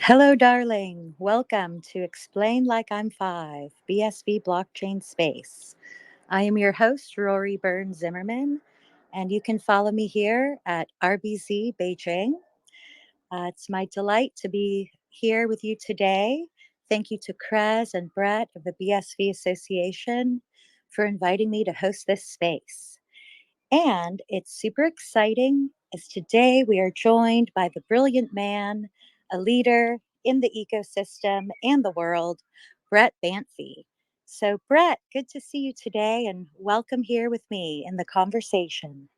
Hello, darling. Welcome to Explain Like I'm Five, BSV Blockchain Space. I am your host, Rory Byrne Zimmerman, and you can follow me here at RBZ Beijing. It's my delight to be here with you today. Thank you to Krez and Brett of the BSV Association for inviting me to host this space. And it's super exciting as today we are joined by the brilliant man, a leader in the ecosystem and the world, Brett Banfe. So, Brett, good to see you today and welcome here with me in the conversation.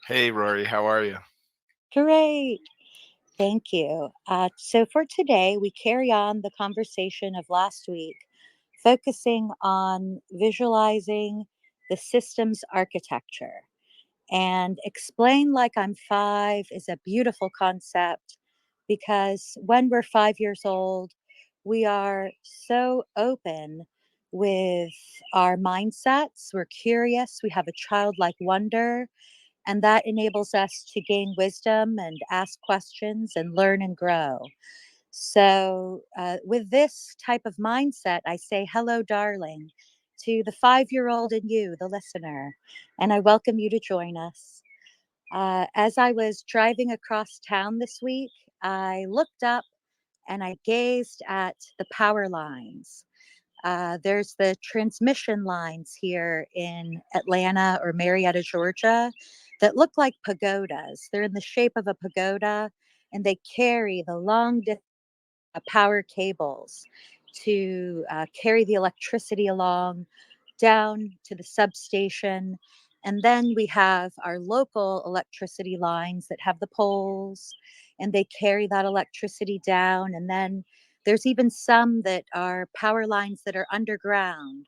Hey, Rory, how are you? Great. Thank you. So, for today, we carry on the conversation of last week, focusing on visualizing the system's architecture. And explain like I'm five is a beautiful concept because when we're 5 years old, we are so open with our mindsets. We're curious, we have a childlike wonder, and that enables us to gain wisdom and ask questions and learn and grow. So, with this type of mindset, I say, hello, darling, to the 5 year old in you, the listener, and I welcome you to join us. As I was driving across town this week, I looked up and I gazed at the power lines. There's the transmission lines here in Atlanta or Marietta, Georgia, that look like pagodas. They're in the shape of a pagoda and they carry the long power cables to carry the electricity along down to the substation. And then we have our local electricity lines that have the poles and they carry that electricity down. And then there's even some that are power lines that are underground,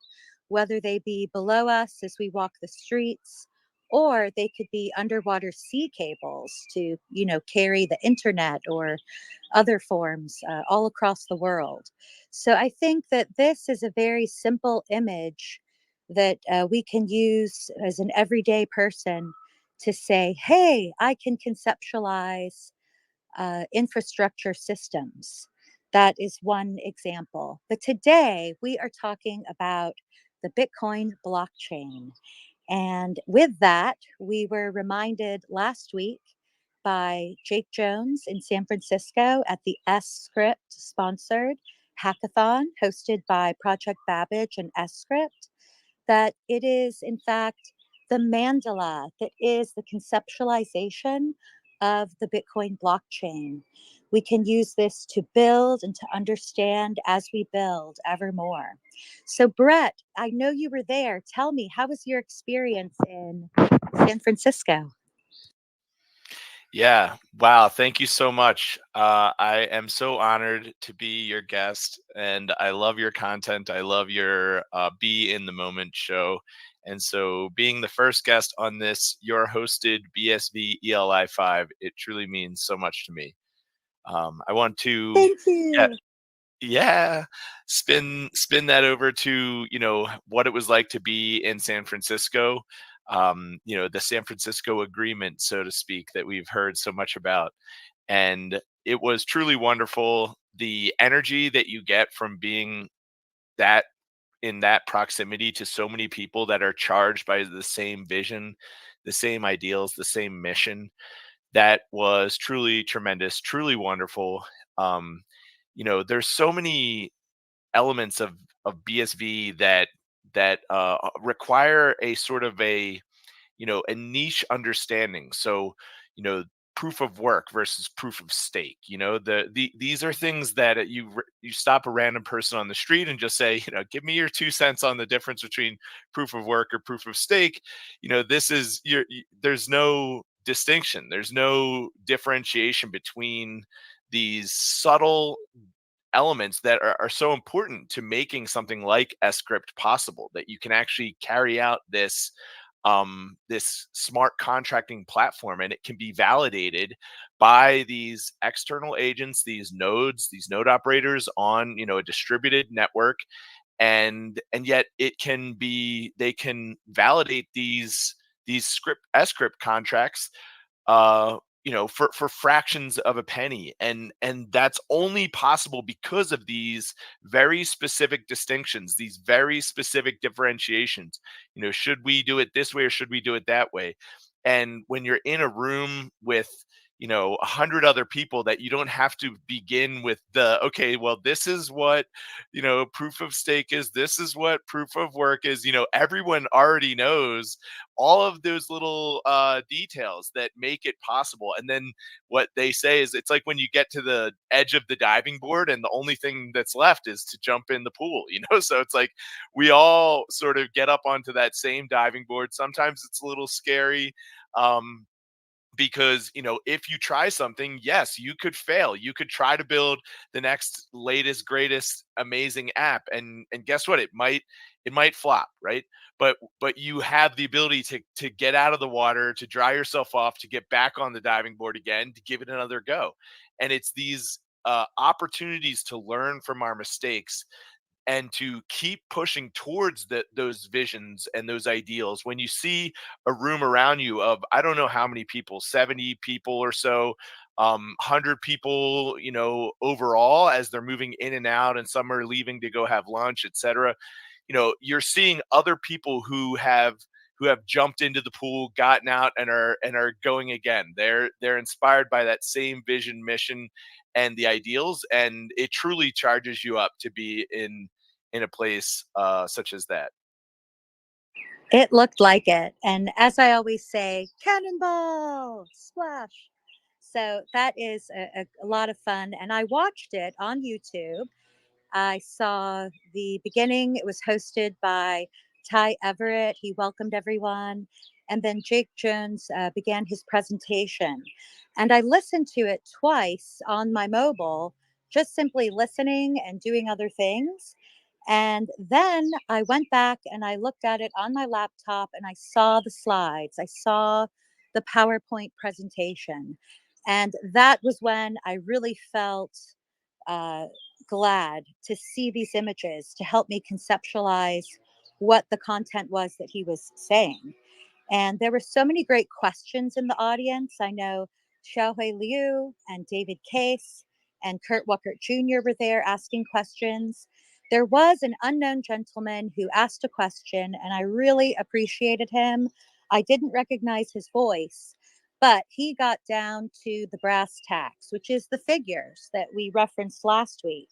whether they be below us as we walk the streets, or they could be underwater sea cables to, carry the internet or other forms all across the world. So I think that this is a very simple image that we can use as an everyday person to say, hey, I can conceptualize infrastructure systems. That is one example. But today we are talking about the Bitcoin blockchain. And with that, we were reminded last week by Jake Jones in San Francisco at the S Script sponsored hackathon hosted by Project Babbage and S Script that it is, in fact, the mandala that is the conceptualization of the Bitcoin blockchain. We can use this to build and to understand as we build ever more. So, Brett, I know you were there. Tell me, how was your experience in San Francisco? Yeah, wow, thank you so much. I am so honored to be your guest, and I love your content. I love your Be in the Moment show. And so, being the first guest on this, your hosted BSV ELI5, it truly means so much to me. I want to, Thank yeah, you. yeah, spin that over to, what it was like to be in San Francisco. The San Francisco agreement, so to speak, that we've heard so much about. And it was truly wonderful. The energy that you get from being that in that proximity to so many people that are charged by the same vision, the same ideals, the same mission, that was truly tremendous, truly wonderful. Um, there's so many elements of BSV that require a sort of a niche understanding. So, you know, proof of work versus proof of stake. These are things that you stop a random person on the street and just say, give me your 2 cents on the difference between proof of work or proof of stake. This is there's no distinction. There's no differentiation between these subtle elements that are so important to making something like script possible, that you can actually carry out this smart contracting platform, and it can be validated by these external agents, these node operators on a distributed network. And yet they can validate these script contracts for fractions of a penny, and that's only possible because of these very specific distinctions, these very specific differentiations. Should we do it this way or should we do it that way? And when you're in a room with 100 other people, that you don't have to begin with the, okay, well, this is what proof of stake is, this is what proof of work is. Everyone already knows all of those little details that make it possible. And then what they say is, it's like when you get to the edge of the diving board and the only thing that's left is to jump in the pool. So it's like we all sort of get up onto that same diving board. Sometimes it's a little scary. Um, because if you try something, yes, you could fail. You could try to build the next latest greatest amazing app, and guess what, it might flop, right? But you have the ability to get out of the water, to dry yourself off, to get back on the diving board again, to give it another go. And it's these opportunities to learn from our mistakes and to keep pushing towards those visions and those ideals. When you see a room around you of, I don't know how many people, 70 people or so, 100 people, overall, as they're moving in and out, and some are leaving to go have lunch, etc. You're seeing other people who have jumped into the pool, gotten out, and are going again. They're inspired by that same vision, mission, and the ideals, and it truly charges you up to be in a place such as that. It looked like it. And as I always say, cannonball, splash. So that is a lot of fun. And I watched it on YouTube. I saw the beginning. It was hosted by Ty Everett. He welcomed everyone. And then Jake Jones began his presentation. And I listened to it twice on my mobile, just simply listening and doing other things. And then I went back and I looked at it on my laptop and I saw the slides. I saw the PowerPoint presentation. And that was when I really felt uh, glad to see these images to help me conceptualize what the content was that he was saying. And there were so many great questions in the audience. I know Xiaohui Liu and David Case and Kurt Wuckert Jr. were there asking questions. There was an unknown gentleman who asked a question, and I really appreciated him. I didn't recognize his voice, but he got down to the brass tacks, which is the figures that we referenced last week.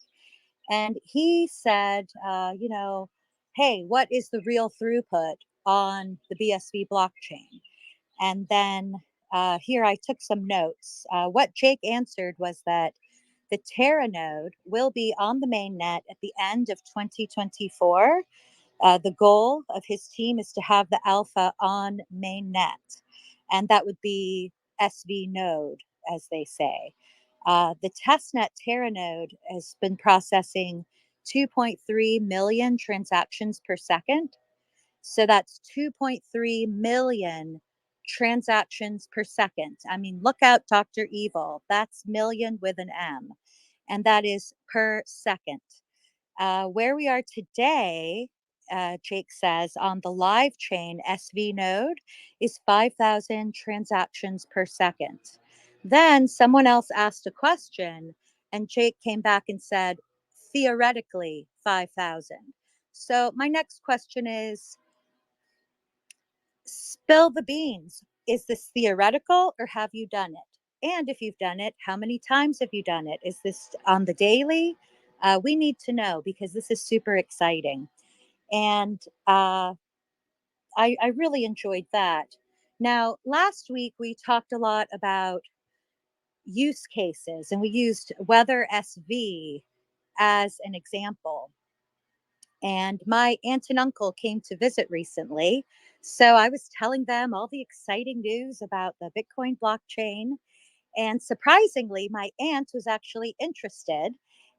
And he said, hey, what is the real throughput on the BSV blockchain? And then here I took some notes. What Jake answered was that the Terra node will be on the mainnet at the end of 2024. The goal of his team is to have the alpha on mainnet, and that would be SV node, as they say. The testnet Terra node has been processing 2.3 million transactions per second. So that's 2.3 million transactions per second. I mean, look out, Dr. Evil. That's million with an M. And that is per second. Where we are today, Jake says, on the live chain SV node is 5,000 transactions per second. Then someone else asked a question, and Jake came back and said, theoretically, 5,000. So my next question is, spill the beans. Is this theoretical or have you done it? And if you've done it, how many times have you done it? Is this on the daily? We need to know because this is super exciting. And I really enjoyed that. Now, last week we talked a lot about use cases and we used Weather SV as an example. And my aunt and uncle came to visit recently. So I was telling them all the exciting news about the Bitcoin blockchain. And surprisingly, my aunt was actually interested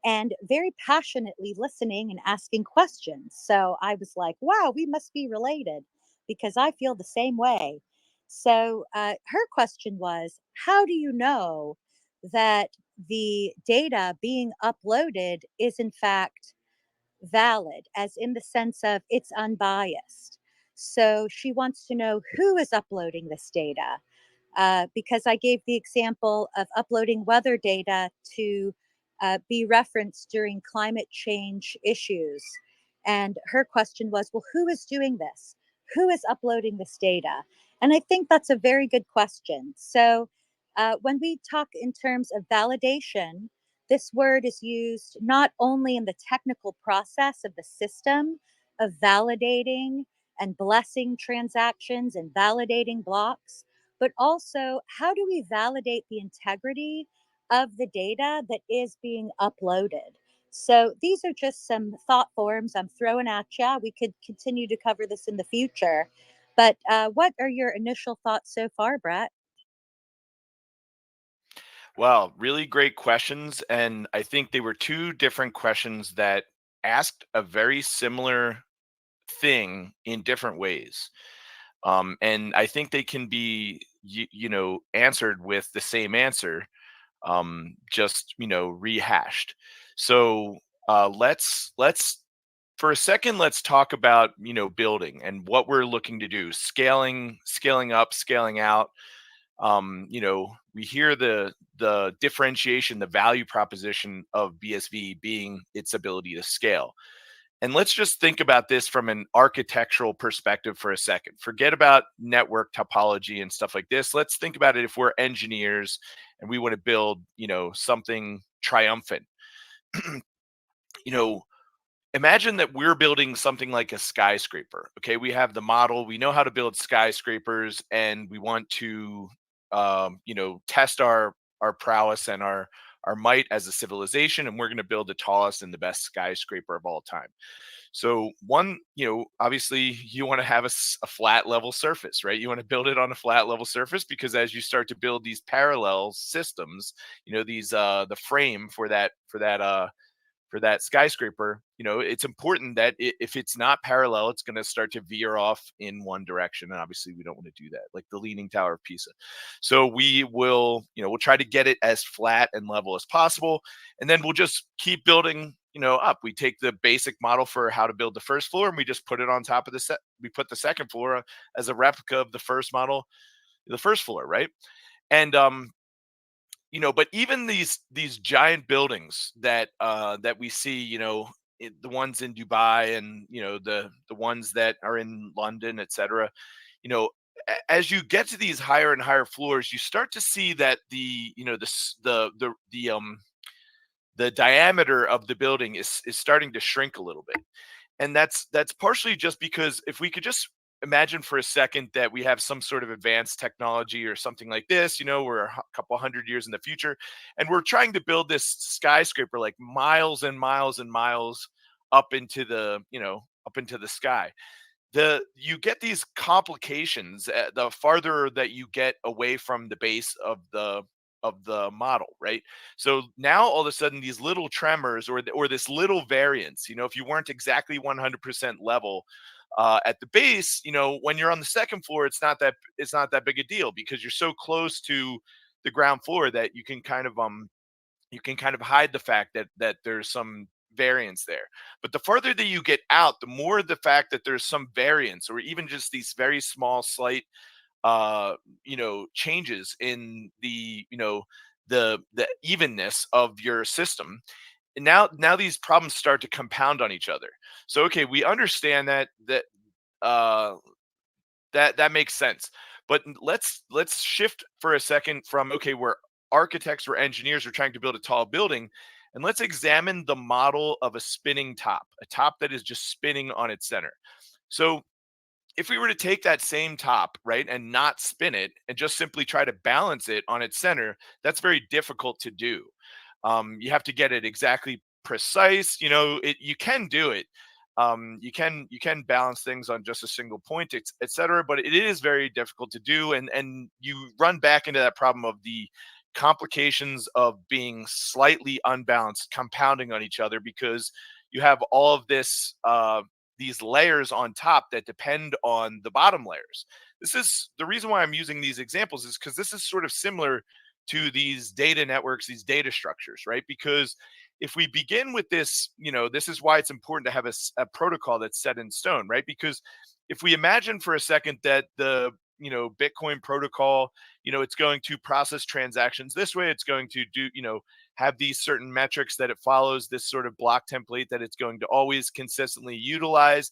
and very passionately listening and asking questions. So I was like, wow, we must be related because I feel the same way. So her question was, how do you know that the data being uploaded is in fact valid, as in the sense of it's unbiased? So she wants to know who is uploading this data. because I gave the example of uploading weather data to be referenced during climate change issues. And her question was, well, who is doing this? Who is uploading this data? And I think that's a very good question. So when we talk in terms of validation, this word is used not only in the technical process of the system of validating and blessing transactions and validating blocks, but also how do we validate the integrity of the data that is being uploaded? So these are just some thought forms I'm throwing at you. We could continue to cover this in the future. But what are your initial thoughts so far, Brett? Well, really great questions. And I think they were two different questions that asked a very similar thing in different ways. And I think they can be, answered with the same answer, just, rehashed. So let's for a second, let's talk about, building and what we're looking to do, scaling up, scaling out. We hear the differentiation, the value proposition of BSV being its ability to scale. And let's just think about this from an architectural perspective for a second. Forget about network topology and stuff like this. Let's think about it if we're engineers and we want to build, something triumphant. you know, Imagine that we're building something like a skyscraper. Okay, we have the model, we know how to build skyscrapers, and we want to, test our prowess and our might as a civilization, and we're going to build the tallest and the best skyscraper of all time. So one, obviously you want to have a flat level surface, right? You want to build it on a flat level surface because as you start to build these parallel systems, these the frame for that skyscraper, it's important that if it's not parallel, it's going to start to veer off in one direction. And obviously, we don't want to do that, like the Leaning Tower of Pisa. So we'll try to get it as flat and level as possible. And then we'll just keep building, up. We take the basic model for how to build the first floor and we just put it on top of we put the second floor as a replica of the first model, the first floor, right? And but even these giant buildings that we see, the ones in Dubai and the ones that are in London, etc. You know, as you get to these higher and higher floors, you start to see that the diameter of the building is starting to shrink a little bit. And that's partially just because if we could just imagine for a second that we have some sort of advanced technology or something like this, we're a couple hundred years in the future and we're trying to build this skyscraper like miles and miles and miles up into the sky. You get these complications the farther that you get away from the base of the model, right? So now all of a sudden these little tremors or this little variance, if you weren't exactly 100% level at the base, when you're on the second floor, it's not that big a deal because you're so close to the ground floor that you can kind of hide the fact that there's some variance there. But the further that you get out, the more the fact that there's some variance or even just these very small slight changes in the evenness of your system. And now these problems start to compound on each other. So okay, we understand uh that makes sense. But let's shift for a second from, okay, we're architects or engineers are trying to build a tall building, and let's examine the model of a spinning top, a top that is just spinning on its center. So if we were to take that same top, right, and not spin it and just simply try to balance it on its center, that's very difficult to do. You have to get it exactly precise. You can do it. You can balance things on just a single point, etc. But it is very difficult to do, and you run back into that problem of the complications of being slightly unbalanced, compounding on each other because you have all of these layers on top that depend on the bottom layers. This is the reason why I'm using these examples is because this is sort of similar to these data networks, these data structures, right? Because if we begin with this, this is why it's important to have a protocol that's set in stone, right? Because if we imagine for a second that Bitcoin protocol, it's going to process transactions this way. It's going to do, have these certain metrics that it follows, this sort of block template that it's going to always consistently utilize.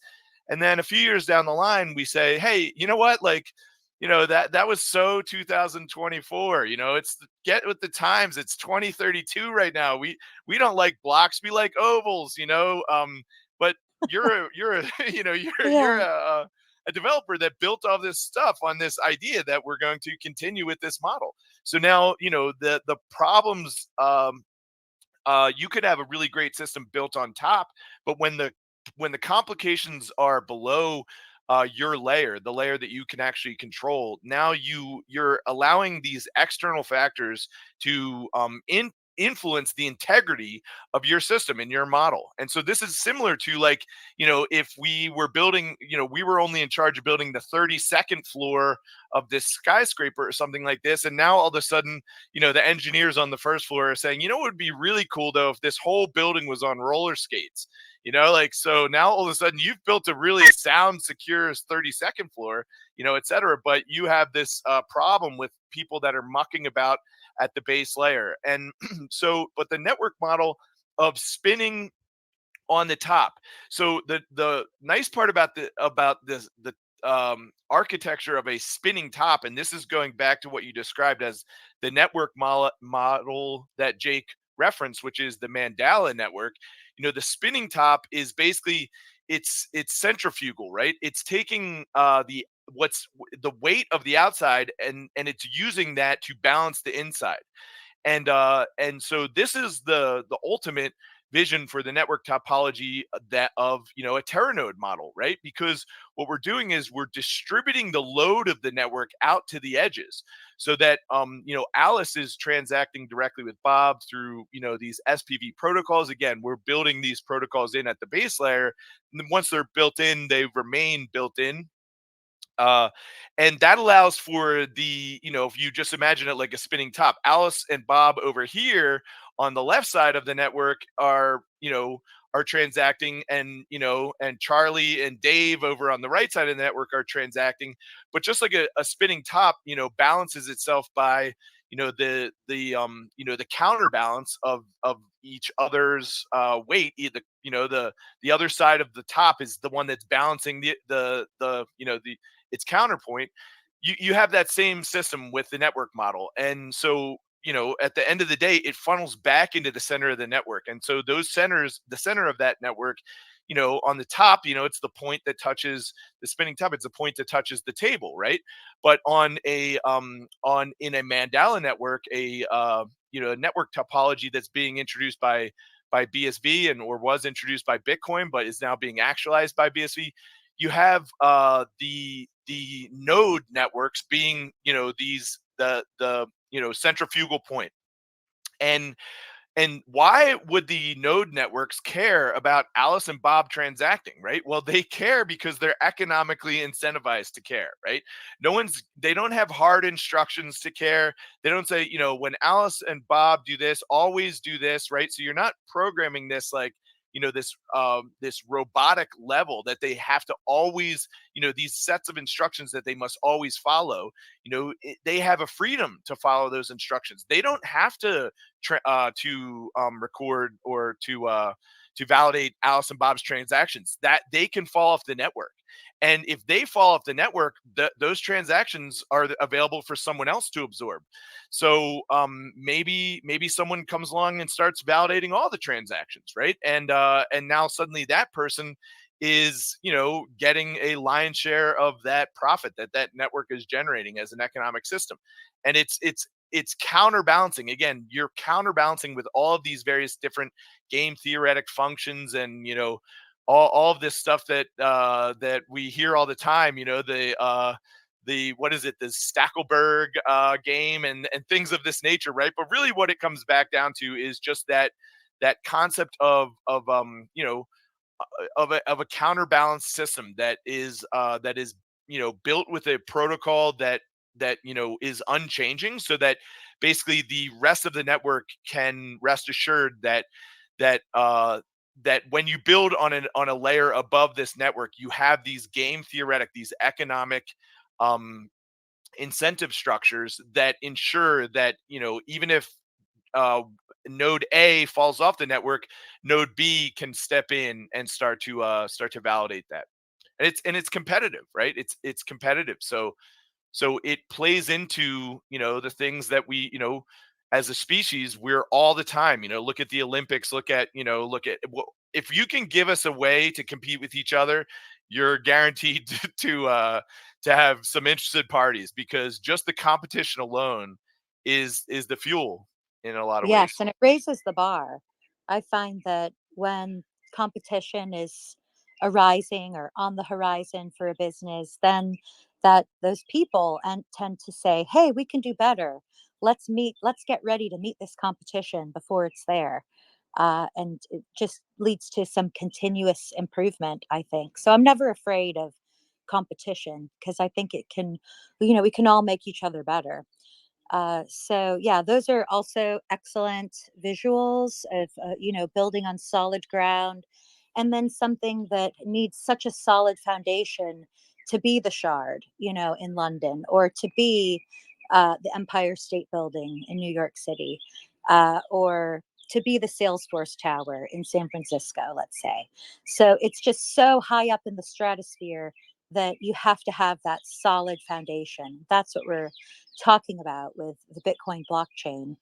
And then a few years down the line, we say, hey, you know what? Like, that was so 2024. It's get with the times. It's 2032 right now. We don't like blocks. We like ovals. But you're a you're Yeah. a developer that built all this stuff on this idea that we're going to continue with this model. So now the problems, you could have a really great system built on top, but when the complications are below your layer, the layer that you can actually control, now you're allowing these external factors to influence the integrity of your system and your model. And so this is similar to, like, if we were building, we were only in charge of building the 32nd floor of this skyscraper or something like this, and now all of a sudden, the engineers on the first floor are saying, it would be really cool though if this whole building was on roller skates. Like, so now all of a sudden you've built a really sound, secure 32nd floor, et cetera. But you have this problem with people that are mucking about at the base layer. And but the network model of spinning on the top. So the nice part about the architecture of a spinning top, and this is going back to what you described as the network model that Jake referenced, which is the Mandala network. The spinning top is basically, it's centrifugal, right? It's taking the weight of the outside, and it's using that to balance the inside. And so this is the ultimate vision for the network topology, that of a Terranode model, right? Because what we're doing is we're distributing the load of the network out to the edges, so that Alice is transacting directly with Bob through these SPV protocols. Again, we're building these protocols in at the base layer, and once they're built in, they remain built in. uh, and that allows for if you just imagine it like a spinning top, Alice and Bob over here on the left side of the network are transacting, and Charlie and Dave over on the right side of the network are transacting. But just like a spinning top, balances itself by the counterbalance of each other's weight. Either the other side of the top is the one that's balancing the its counterpoint. You have that same system with the network model. And so at the end of the day, it funnels back into the center of the network. And so those centers, the center of that network, on the top, it's the point that touches the spinning top. It's a point that touches the table, right? But in a Mandala network, a network topology that's being introduced by BSV, and or was introduced by Bitcoin but is now being actualized by BSV, you have the node networks being these the centrifugal point. And why would the node networks care about Alice and Bob transacting, right? Well, they care because they're economically incentivized to care, right? They don't have hard instructions to care. They don't say, when Alice and Bob do this, always do this, right? So you're not programming this like, this robotic level that they have to always, these sets of instructions that they must always follow. They have a freedom to follow those instructions. They don't have to record or to validate Alice and Bob's transactions. That they can fall off the network. And if they fall off the network, those transactions are available for someone else to absorb. So maybe someone comes along and starts validating all the transactions, right? And now suddenly that person is getting a lion's share of that profit that network is generating as an economic system. And it's counterbalancing. Again, you're counterbalancing with all of these various different game theoretic functions, and all of this stuff that we hear all the time. The what is it, the Stackelberg game, and things of this nature, right? But really, what it comes back down to is just that concept of a counterbalance system that is built with a protocol that is unchanging, so that basically the rest of the network can rest assured that when you build on a layer above this network, you have these game theoretic, these economic incentive structures that ensure that, even if uh, node A falls off the network, node B can step in and start to validate that. And it's competitive, right? It's competitive. So it plays into, the things that we, as a species, we're all the time, look at the Olympics, look at if you can give us a way to compete with each other, you're guaranteed to have some interested parties, because just the competition alone is the fuel in a lot of Yes, ways. and it raises the bar. I find that when competition is arising or on the horizon for a business, then that those people and tend to say, "Hey, we can do better. Let's meet. Let's get ready to meet this competition before it's there." And it just leads to some continuous improvement, I think. So I'm never afraid of competition because I think it can, we can all make each other better. So yeah, those are also excellent visuals of building on solid ground, and then something that needs such a solid foundation to be the Shard, in London, or to be the Empire State Building in New York City, or to be the Salesforce Tower in San Francisco, let's say. So it's just so high up in the stratosphere that you have to have that solid foundation. That's what we're talking about with the Bitcoin blockchain.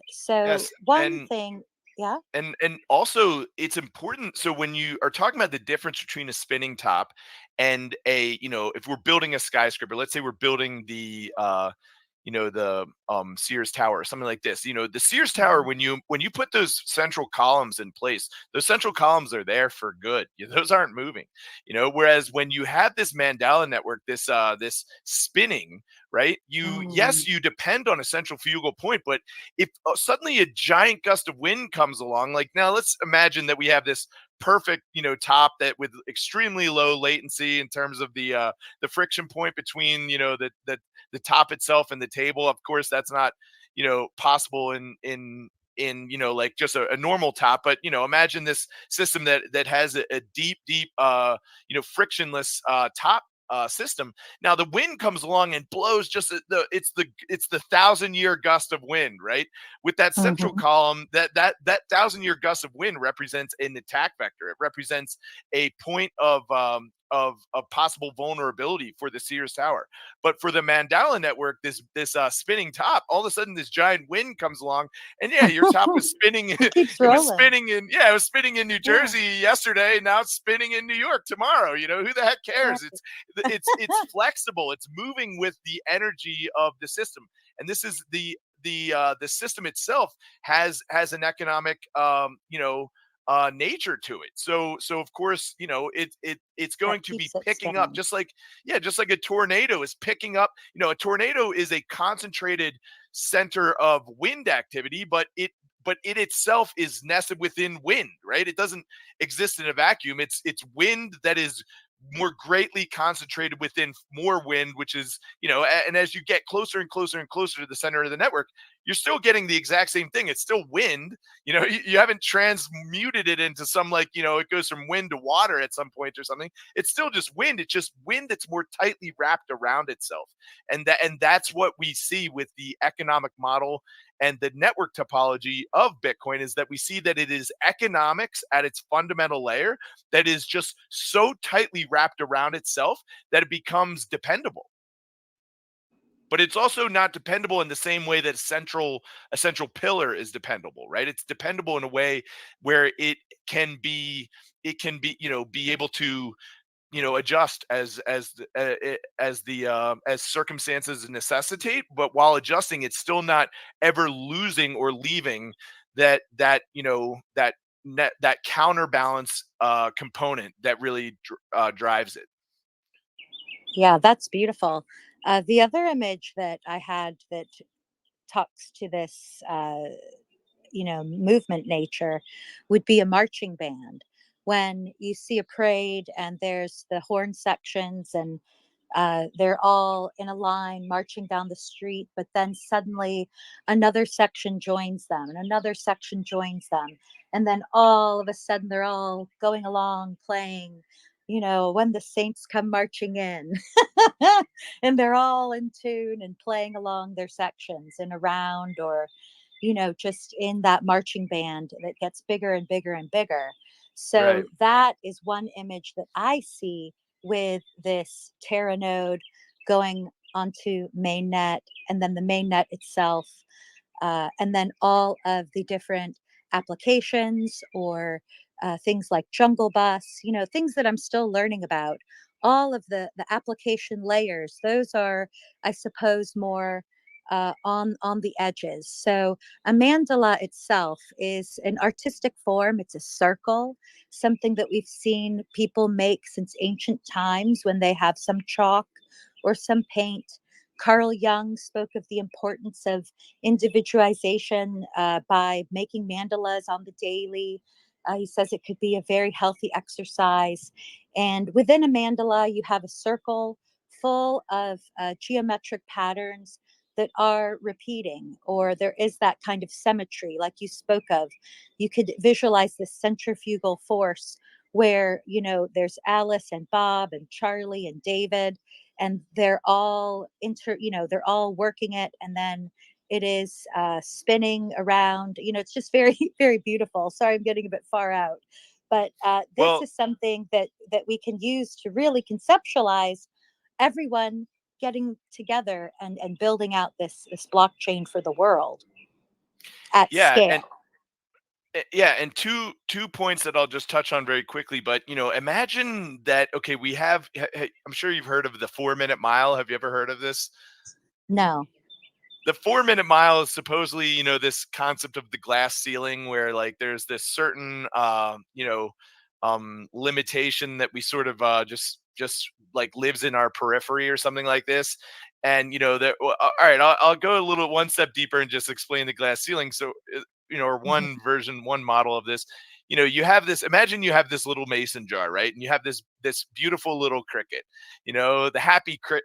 So Yes, one and thing, yeah. and also it's important. So when you are talking about the difference between a spinning top and if we're building a skyscraper, let's say we're building the Sears Tower or something like this. The Sears Tower, Mhm. when you put those central columns in place, those central columns are there for good. Those aren't moving. Whereas when you have this Mandela network, this spinning, right? Mm, Yes, you depend on a central fugal point, but if suddenly a giant gust of wind comes along, like now let's imagine that we have this perfect, top that with extremely low latency in terms of the friction point between, the top itself and the table. Of course, that's not, possible in like just a normal top, but imagine this system that has a deep frictionless top system. Now the wind comes along and blows just it's the 1,000-year gust of wind, right? With that central mhm, column, that 1,000-year gust of wind represents an attack vector. It represents a point of possible vulnerability for the Sears Tower. But for the Mandela network, this spinning top, all of a sudden this giant wind comes along, and yeah, your top was spinning. it keeps It was rolling. spinning in New Yeah. Jersey yesterday. Now it's spinning in New York tomorrow. Who the heck cares? Right. It's flexible. It's moving with the energy of the system, and this is the system itself has an economic nature to it. So of course, it's That going to be keeps it picking up, spinning. just like a tornado is picking up. A tornado is a concentrated center of wind activity, but it itself is nested within wind, right? It doesn't exist in a vacuum. It's wind that is more greatly concentrated within more wind, which is, and as you get closer and closer and closer to the center of the network, you're still getting the exact same thing. It's still wind. You haven't transmuted it into some, like, it goes from wind to water at some point or something. It's still just wind. It's just wind that's more tightly wrapped around itself. And that's what we see with the economic model and the network topology of Bitcoin, is that we see that it is economics at its fundamental layer that is just so tightly wrapped around itself that it becomes dependable. But it's also not dependable in the same way that a central pillar is dependable, right? It's dependable in a way where it can be able to, adjust as circumstances necessitate, but while adjusting, it's still not ever losing or leaving that counterbalance component that really drives it. Yeah, that's beautiful. The other image that I had that talks to this, movement nature would be a marching band. When you see a parade and there's the horn sections, and they're all in a line marching down the street, but then suddenly another section joins them and another section joins them. And then all of a sudden they're all going along playing, when the saints come marching in. and they're all in tune and playing along their sections in a round, or just in that marching band that gets bigger and bigger and bigger. Right. So that is one image that I see with this Terra node going onto mainnet, and then the mainnet itself, and then all of the different applications, or things like Jungle Bus, things that I'm still learning about. All of the application layers, those are, I suppose, more on the edges. So a mandala itself is an artistic form. It's a circle, something that we've seen people make since ancient times when they have some chalk or some paint. Carl Jung spoke of the importance of individualization by making mandalas on the daily. He says it could be a very healthy exercise. And within a mandala, you have a circle full of geometric patterns that are repeating, or there is that kind of symmetry, like you spoke of. You could visualize this centrifugal force where, there's Alice and Bob and Charlie and David, and they're all they're all working it, and then it is spinning around. It's just very very beautiful. Sorry, I'm getting a bit far out, but this Well, is something that we can use to really conceptualize everyone getting together and building out this blockchain for the world at yeah, scale. and yeah, and two points that I'll just touch on very quickly. But imagine that. Okay, we have. I'm sure you've heard of the 4 minute mile. Have you ever heard of this? No. The 4 minute mile is supposedly, this concept of the glass ceiling, where like there's this certain limitation that we sort of just like lives in our periphery or something like this. And that, well, all right, I'll go a little one step deeper and just explain the glass ceiling. So or Mhm. one version, one model of this. You have this, imagine you have this little mason jar, right? And you have this beautiful little cricket, the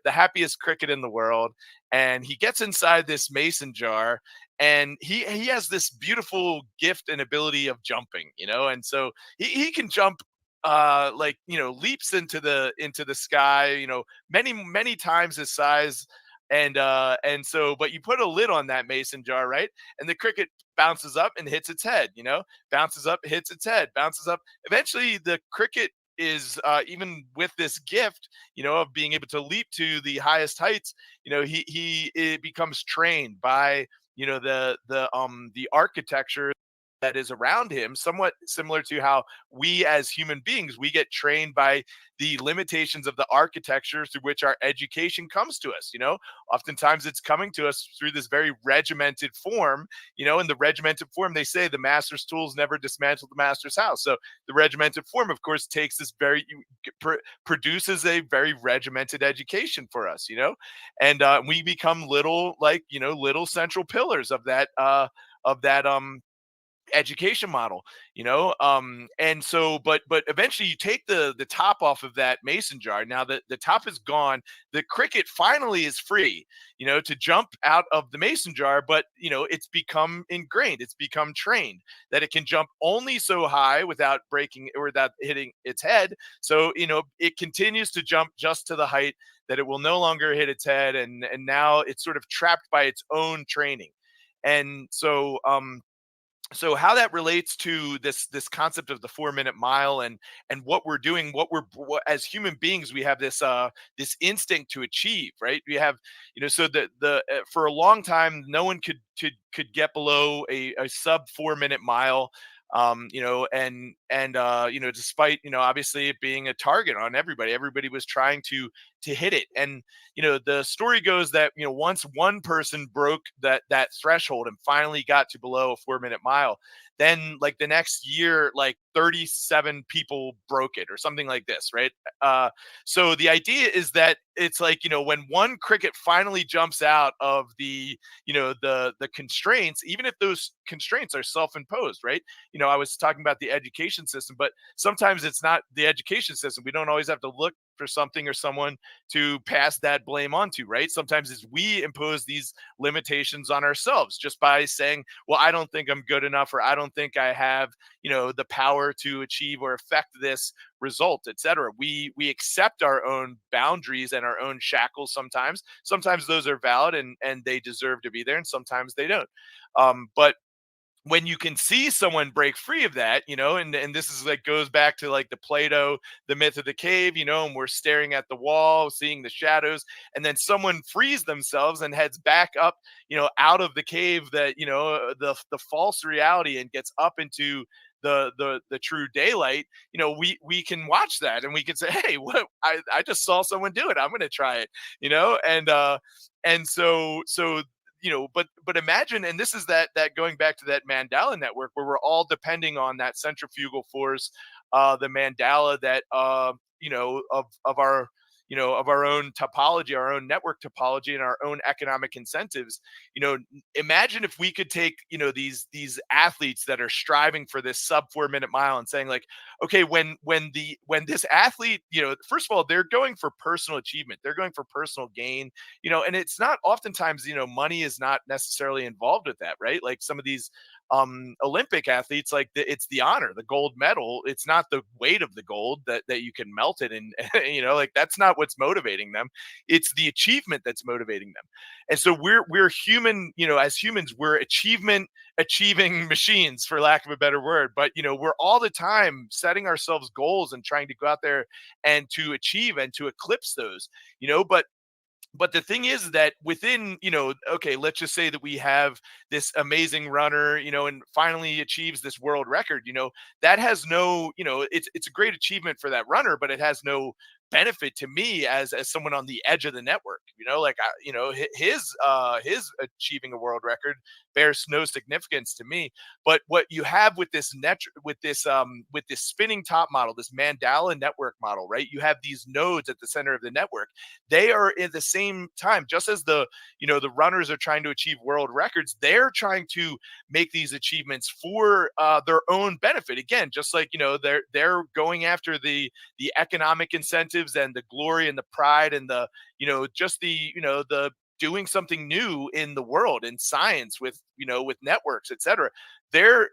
happiest cricket in the world. And he gets inside this mason jar, and he has this beautiful gift and ability of jumping, and so he can jump like leaps into the sky, many many times his size. And so, but you put a lid on that mason jar, right? And the cricket bounces up and hits its head, bounces up, hits its head, bounces up. Eventually the cricket is even with this gift, of being able to leap to the highest heights, he it becomes trained by the architecture that is around him, somewhat similar to how we as human beings, we get trained by the limitations of the architecture through which our education comes to us. Oftentimes it's coming to us through this very regimented form. In the regimented form, they say the master's tools never dismantle the master's house. So the regimented form, of course, takes this produces a very regimented education for us, and we become little, like, little central pillars of that education model, and so, but eventually you take the top off of that mason jar. Now that the top is gone, the cricket finally is free, to jump out of the mason jar. But it's become ingrained, it's become trained that it can jump only so high without breaking or without hitting its head. So it continues to jump just to the height that it will no longer hit its head, and now it's sort of trapped by its own training. And so how that relates to this concept of the 4 minute mile, and what we're doing, as human beings, we have this instinct to achieve, right? We have, so the for a long time no one could get below a sub 4 minute mile, despite, obviously it being a target on everybody was trying to hit it. And the story goes that once one person broke that threshold and finally got to below a 4 minute mile, then like the next year, like 37 people broke it or something like this, right? So the idea is that it's like, when one cricket finally jumps out of the constraints, even if those constraints are self-imposed, right? I was talking about the education system, but sometimes it's not the education system. We don't always have to look for something or someone to pass that blame onto, right? Sometimes it's we impose these limitations on ourselves just by saying, well, I don't think I'm good enough, or I don't think I have, the power to achieve or affect this result, etc. We accept our own boundaries and our own shackles sometimes. Sometimes those are valid and they deserve to be there, and sometimes they don't. But when you can see someone break free of that, and this is like goes back to like the Plato, the myth of the cave, and we're staring at the wall, seeing the shadows, and then someone frees themselves and heads back up, out of the cave, that the false reality, and gets up into the true daylight. We can watch that and we can say, hey, what, I just saw someone do it, I'm going to try it. And but imagine, and this is that going back to that Mandela network, where we're all depending on that centrifugal force, the Mandela, that of our own topology, our own network topology, and our own economic incentives. Imagine if we could take these athletes that are striving for this sub 4 minute mile, and saying like, okay, when this athlete, first of all, they're going for personal achievement, they're going for personal gain, and it's not oftentimes, money is not necessarily involved with that, right? Like some of these Olympic athletes, like it's the honor, the gold medal. It's not the weight of the gold that you can melt it, and like that's not what's motivating them. It's the achievement that's motivating them. And so we're human, as humans, we're achieving machines, for lack of a better word. But we're all the time setting ourselves goals and trying to go out there and to achieve and to eclipse those. But the thing is that within, okay, let's just say that we have this amazing runner, and finally achieves this world record. That has no, it's a great achievement for that runner, but it has no benefit to me as someone on the edge of the network. Like his achieving a world record bears no significance to me. But what you have with this with this spinning top model, this Mandela network model, right? You have these nodes at the center of the network. They are at the same time, just as the runners are trying to achieve world records, they're trying to make these achievements for their own benefit. Again, just like they're going after the economic incentives and the glory and the pride and the just the doing something new in the world, in science, with networks, etc. They're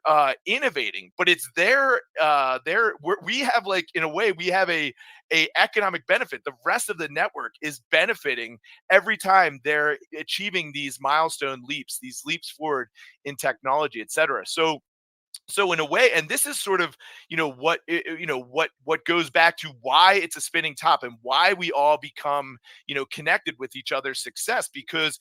innovating, but it's we have, like, in a way, we have a economic benefit. The rest of the network is benefiting every time they're achieving these milestone leaps, these leaps forward in technology, etc. So in a way, and this is sort of what goes back to why it's a spinning top, and why we all become connected with each other's success, because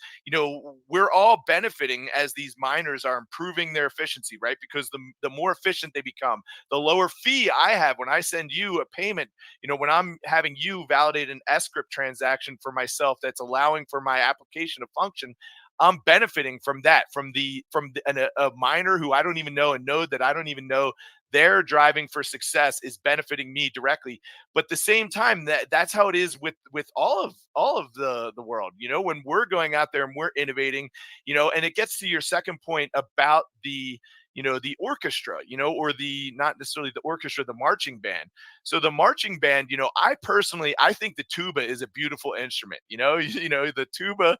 we're all benefiting as these miners are improving their efficiency, right? Because the more efficient they become, the lower fee I have when I send you a payment, when I'm having you validate an script transaction for myself that's allowing for my application to function. I'm benefiting from that, a miner who I don't even know, and node that I don't even know. They're driving for success is benefiting me directly. But at the same time, that's how it is with all of the world. When we're going out there and we're innovating, and it gets to your second point about the orchestra, or the not necessarily the orchestra, the marching band. So the marching band, I think the tuba is a beautiful instrument. The tuba,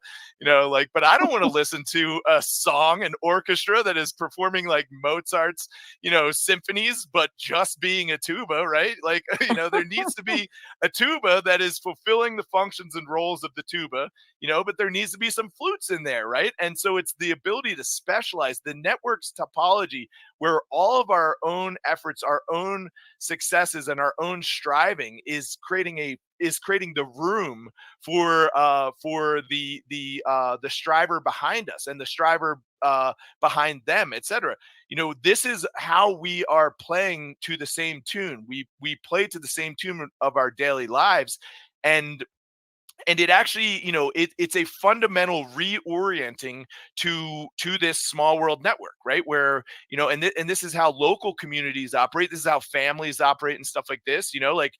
like, but I don't want to listen to a song, an orchestra that is performing like Mozart's, symphonies, but just being a tuba, right? Like, there needs to be a tuba that is fulfilling the functions and roles of the tuba, but there needs to be some flutes in there, right? And so it's the ability to specialize the network's topology, where all of our own efforts, our own successes, and our own striving is creating the room for the striver behind us, and the striver behind them, etc. This is how we are playing to the same tune. We play to the same tune of our daily lives. And it actually, it's a fundamental reorienting to this small world network, right? Where, and this is how local communities operate. This is how families operate and stuff like this. Like,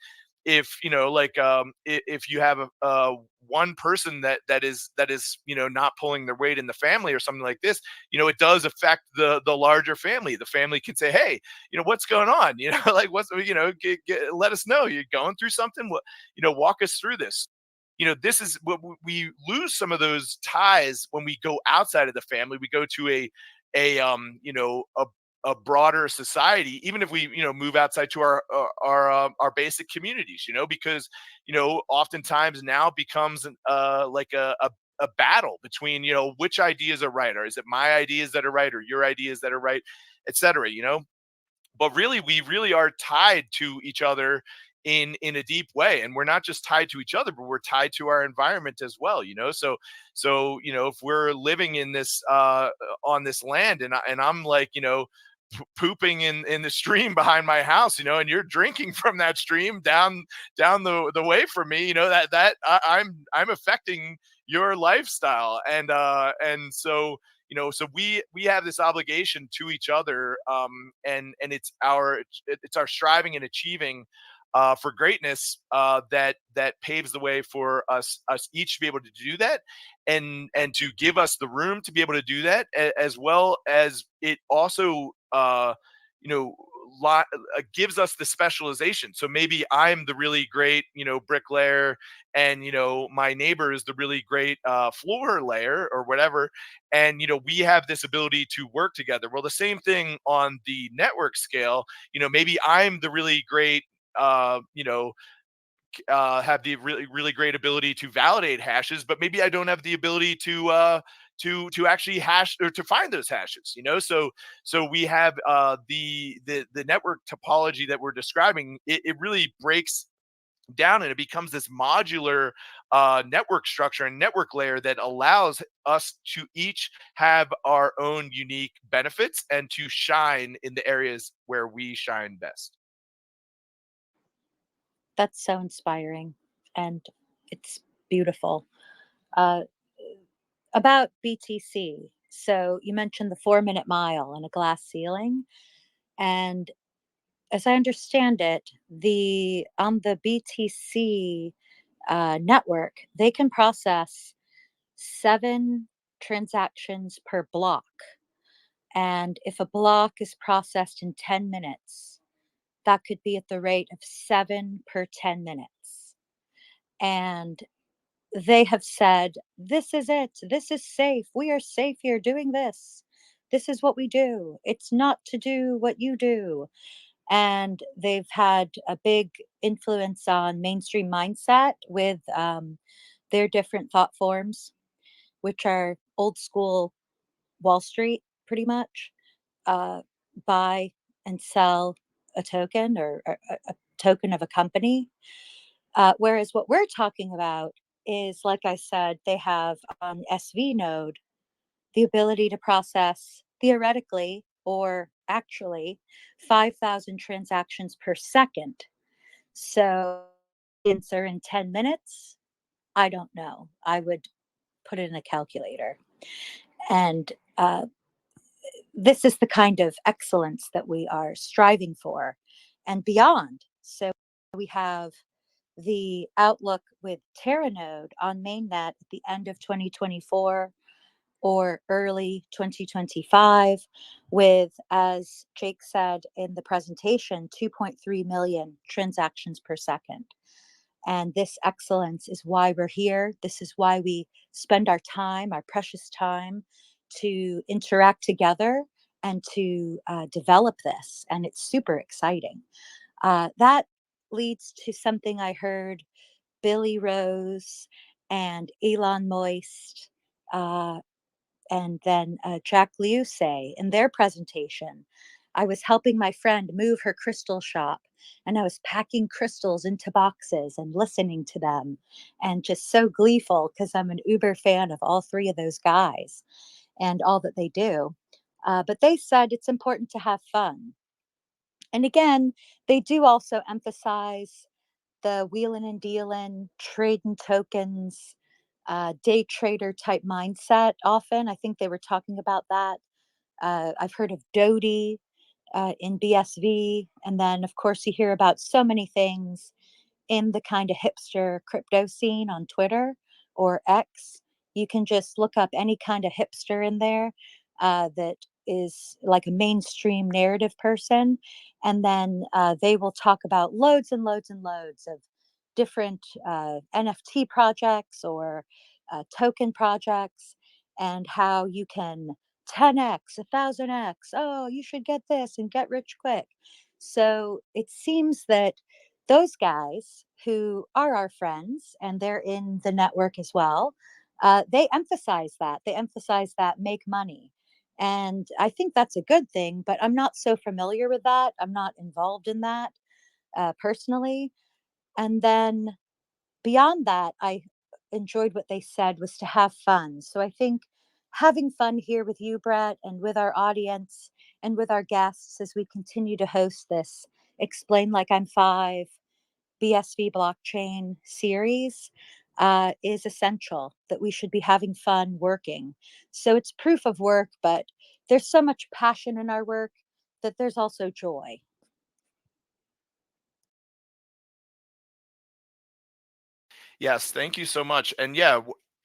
if you have a one person that is not pulling their weight in the family or something like this, it does affect the larger family. The family can say, hey, what's going on, like, what's, let us know, you're going through something, what, walk us through this. This is what we lose, some of those ties when we go outside of the family. We go to a a broader society, even if we move outside to our basic communities, because oftentimes now becomes like a battle between which ideas are right, or is it my ideas that are right or your ideas that are right, etc. But really, we really are tied to each other in a deep way, and we're not just tied to each other, but we're tied to our environment as well, so if we're living in this on this land, and I'm like pooping in the stream behind my house, and you're drinking from that stream down the way from me, I'm affecting your lifestyle, and so we have this obligation to each other, and it's our striving and achieving for greatness, that paves the way for us each to be able to do that, and to give us the room to be able to do that, as well as it also you know gives us the specialization. So maybe I'm the really great bricklayer, and my neighbor is the really great floor layer or whatever, and we have this ability to work together. Well, the same thing on the network scale. Maybe I'm the really great have the really great ability to validate hashes, but maybe I don't have the ability to actually hash or to find those hashes. So we have the network topology that we're describing. It really breaks down, and it becomes this modular network structure and network layer that allows us to each have our own unique benefits and to shine in the areas where we shine best. That's so inspiring, and it's beautiful. Uh, about BTC, so you mentioned the 4-minute mile and a glass ceiling, and as I understand it, the on the BTC network, they can process 7 transactions per block. And if a block is processed in 10 minutes, that could be at the rate of 7 per 10 minutes. And they have said, this is it. This is safe. We are safe here doing this. This is what we do. It's not to do what you do. And they've had a big influence on mainstream mindset with their different thought forms, which are old school Wall Street, pretty much. uh, Buy and sell a token, or a token of a company. Whereas what we're talking about is, like I said, they have on SV node the ability to process, theoretically or actually, 5,000 transactions per second. So answer in 10 minutes, I don't know. I would put it in a calculator. And this is the kind of excellence that we are striving for and beyond. So we have the outlook with Terranode on mainnet at the end of 2024 or early 2025, with, as Jake said in the presentation, 2.3 million transactions per second. And this excellence is why we're here. This is why we spend our time, our precious time, to interact together and to develop this. And it's super exciting. That leads to something I heard Billy Rose and Elon Moist, uh, and then Jack Liu say in their presentation. I was helping my friend move her crystal shop, and I was packing crystals into boxes and listening to them, and just so gleeful because I'm an uber fan of all three of those guys and all that they do. But they said it's important to have fun. And again, they do also emphasize the wheeling and dealing, trading tokens, day trader type mindset often. I think they were talking about that. I've heard of Doty in BSV. And then, of course, you hear about so many things in the kind of hipster crypto scene on Twitter or X. You can just look up any kind of hipster in there that is like a mainstream narrative person. And then they will talk about loads and loads and loads of different NFT projects or token projects, and how you can 10x, 1000x. Oh, you should get this and get rich quick. So it seems that those guys who are our friends and they're in the network as well, they emphasize that. They emphasize that make money. And I think that's a good thing, but I'm not so familiar with that. I'm not involved in that personally. And then beyond that, I enjoyed what they said was to have fun. So I think having fun here with you, Brett, and with our audience and with our guests as we continue to host this Explain Like I'm Five BSV blockchain series is essential, that we should be having fun working. So it's proof of work, but there's so much passion in our work that there's also joy. Yes, thank you so much. And yeah,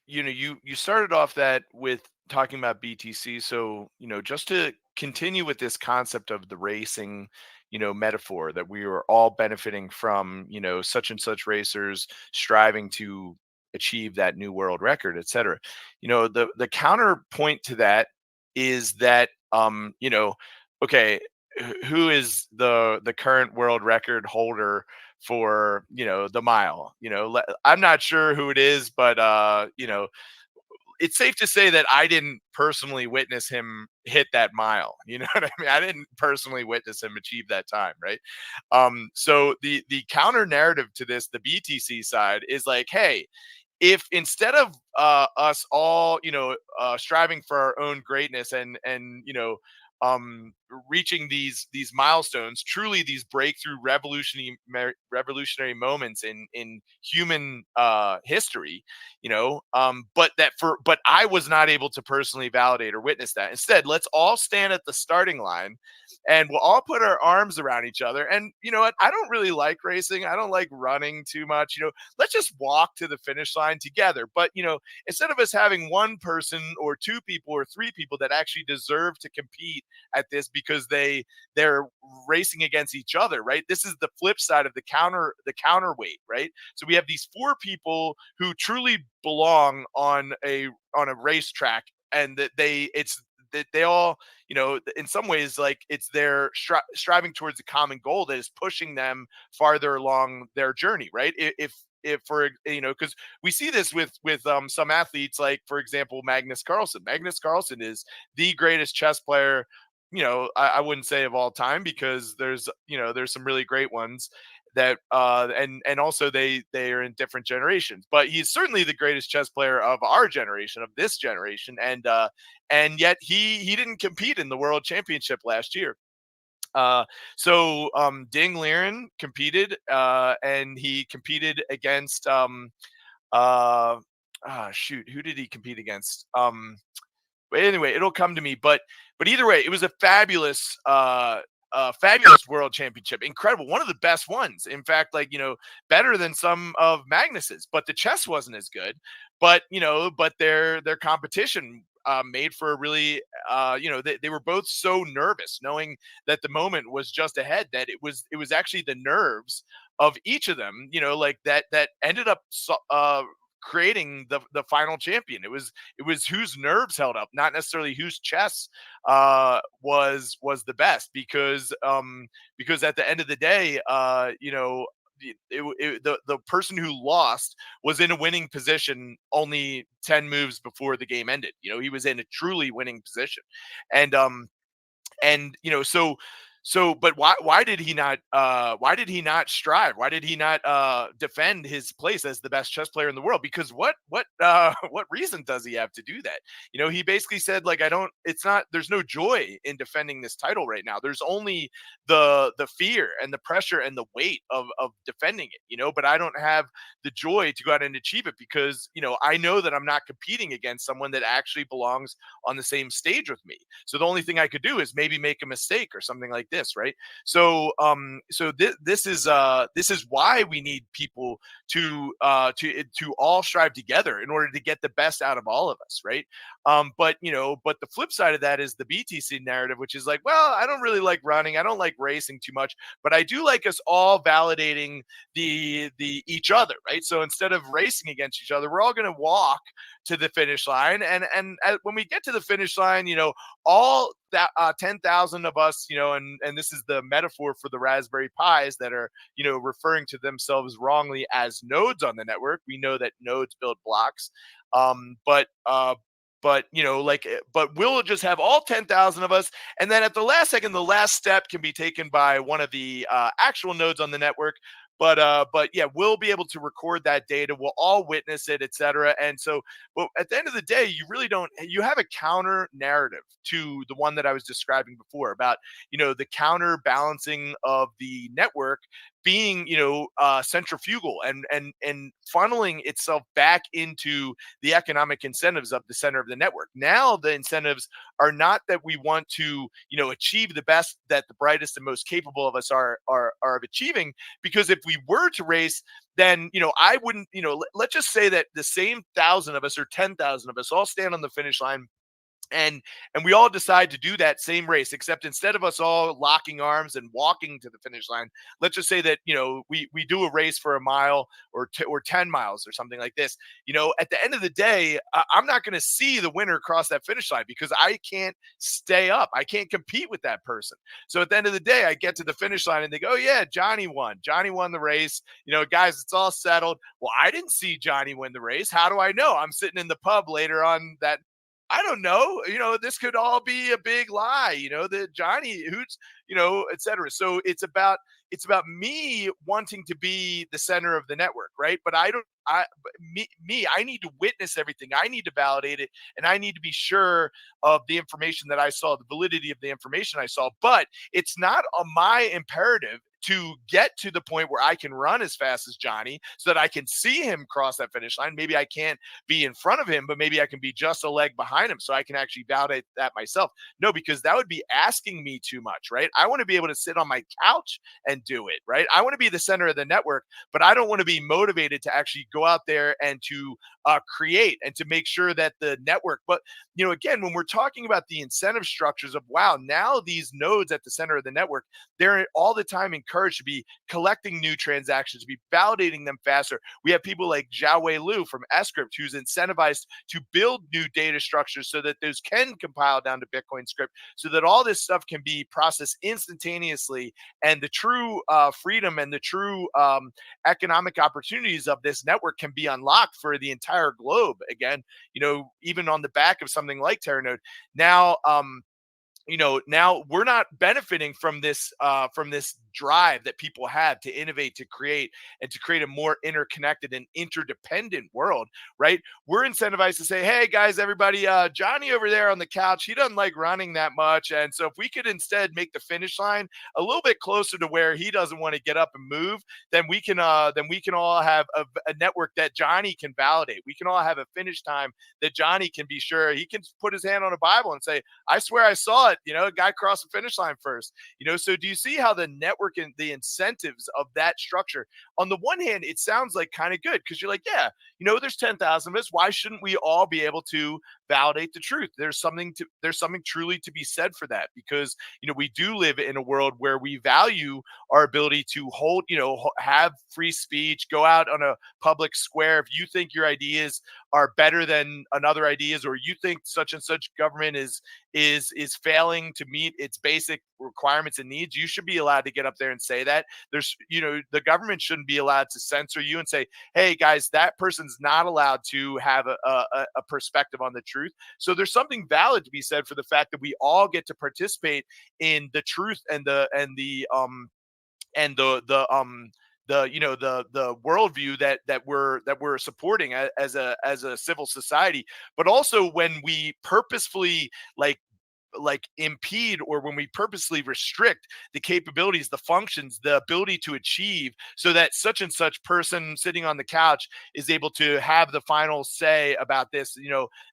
you started off that with talking about BTC. So, just to continue with this concept of the racing, metaphor that we are all benefiting from, such and such racers striving to achieve that new world record, et cetera. The counterpoint to that is that okay, who is the current world record holder for the mile? I'm not sure who it is, but it's safe to say that I didn't personally witness him hit that mile. You know what I mean? I didn't personally witness him achieve that time, right? So the counter narrative to this, the BTC side, is like, hey, if instead of us all striving for our own greatness and reaching these milestones, truly these breakthrough revolutionary moments in human history, but I was not able to personally validate or witness that. Instead, let's all stand at the starting line and we'll all put our arms around each other. And you know what, I don't really like racing, I don't like running too much. Let's just walk to the finish line together. But instead of us having one person or two people or three people that actually deserve to compete at this because they're racing against each other, right? This is the flip side of the counterweight, right? So we have these four people who truly belong on a racetrack, and that they all, in some ways, like, it's their striving towards a common goal that is pushing them farther along their journey, right? If for because we see this with some athletes, like for example Magnus Carlsen is the greatest chess player, I wouldn't say of all time, because there's some really great ones that and also they are in different generations, but he's certainly the greatest chess player of our generation, of this generation. And yet he didn't compete in the world championship last year. Ding Liren competed, and he competed against shoot, who did he compete against? But anyway, it'll come to me. But either way, it was a fabulous world championship. Incredible, one of the best ones. In fact, like, better than some of Magnus's. But the chess wasn't as good. But their competition made for a really they were both so nervous, knowing that the moment was just ahead, that it was actually the nerves of each of them, like that ended up creating the final champion. It was whose nerves held up, not necessarily whose chess was the best, because at the end of the day, the person who lost was in a winning position only 10 moves before the game ended. He was in a truly winning position. And and you know so so but why did he not strive? Why did he not defend his place as the best chess player in the world? Because what reason does he have to do that? He basically said, like, I don't it's not there's no joy in defending this title right now. There's only the fear and the pressure and the weight of defending it, but I don't have the joy to go out and achieve it, because I know that I'm not competing against someone that actually belongs on the same stage with me. So the only thing I could do is maybe make a mistake or something like this, right? This is why we need people to all strive together in order to get the best out of all of us, right? But the flip side of that is the BTC narrative, which is like, well, I don't really like running, I don't like racing too much, but I do like us all validating the each other, right? So instead of racing against each other, we're all going to walk to the finish line. And when we get to the finish line, all that 10,000 of us, and this is the metaphor for the Raspberry Pis that are, referring to themselves wrongly as nodes on the network. We know that nodes build blocks. But we'll just have all 10,000 of us. And then at the last second, the last step can be taken by one of the actual nodes on the network. But yeah, we'll be able to record that data. We'll all witness it, etc. And so, but at the end of the day, you have a counter narrative to the one that I was describing before about, the counterbalancing of the network being, centrifugal and funneling itself back into the economic incentives of the center of the network. Now the incentives are not that we want to, achieve the best that the brightest and most capable of us are of achieving, because if we were to race, then, I wouldn't, let's just say that the same 1,000 of us or 10,000 of us all stand on the finish line, and we all decide to do that same race, except instead of us all locking arms and walking to the finish line, let's just say that, we do a race for a mile or 10 miles or something like this. At the end of the day, I'm not going to see the winner cross that finish line because I can't stay up. I can't compete with that person. So at the end of the day, I get to the finish line and they go, oh yeah, Johnny won the race. Guys, it's all settled. Well, I didn't see Johnny win the race. How do I know? I'm sitting in the pub later on that, I don't know, this could all be a big lie, that Johnny who's, et cetera. So it's about me wanting to be the center of the network, right? But I need to witness everything. I need to validate it, and I need to be sure of the information that I saw, the validity of the information I saw. But it's not my imperative to get to the point where I can run as fast as Johnny so that I can see him cross that finish line. Maybe I can't be in front of him, but maybe I can be just a leg behind him so I can actually validate that myself. No, because that would be asking me too much, right? I want to be able to sit on my couch and do it, right? I want to be the center of the network, but I don't want to be motivated to actually go out there and to create and to make sure that the network, but again, when we're talking about the incentive structures of, wow, now these nodes at the center of the network, they're all the time encouraged to be collecting new transactions, to be validating them faster. We have people like Xiaowei Liu from Script, who's incentivized to build new data structures so that those can compile down to Bitcoin script, so that all this stuff can be processed instantaneously, and the true freedom and the true economic opportunities of this network can be unlocked for the entire globe. Again, even on the back of something like Terranode. Now, now we're not benefiting from this drive that people have to innovate, to create, and to create a more interconnected and interdependent world, right? We're incentivized to say, hey guys, everybody, Johnny over there on the couch, he doesn't like running that much, and so if we could instead make the finish line a little bit closer to where he doesn't want to get up and move, then we can all have a network that Johnny can validate. We can all have a finish time that Johnny can be sure he can put his hand on a Bible and say, I swear I saw it. A guy crossed the finish line first. So do you see how the network and the incentives of that structure, on the one hand, it sounds like kind of good because you're like, yeah, there's 10,000 of us. Why shouldn't we all be able to validate the truth? There's something truly to be said for that, because we do live in a world where we value our ability to hold, have free speech, go out on a public square. If you think your ideas are better than another ideas, or you think such and such government is failing to meet its basic requirements and needs, you should be allowed to get up there and say that. There's, the government shouldn't be allowed to censor you and say, hey guys, that person's not allowed to have a perspective on the truth. So there's something valid to be said for the fact that we all get to participate in the truth and the worldview that we're supporting as a civil society. But also when we purposefully impede, or when we purposely restrict the capabilities, the functions, the ability to achieve, so that such and such person sitting on the couch is able to have the final say about this,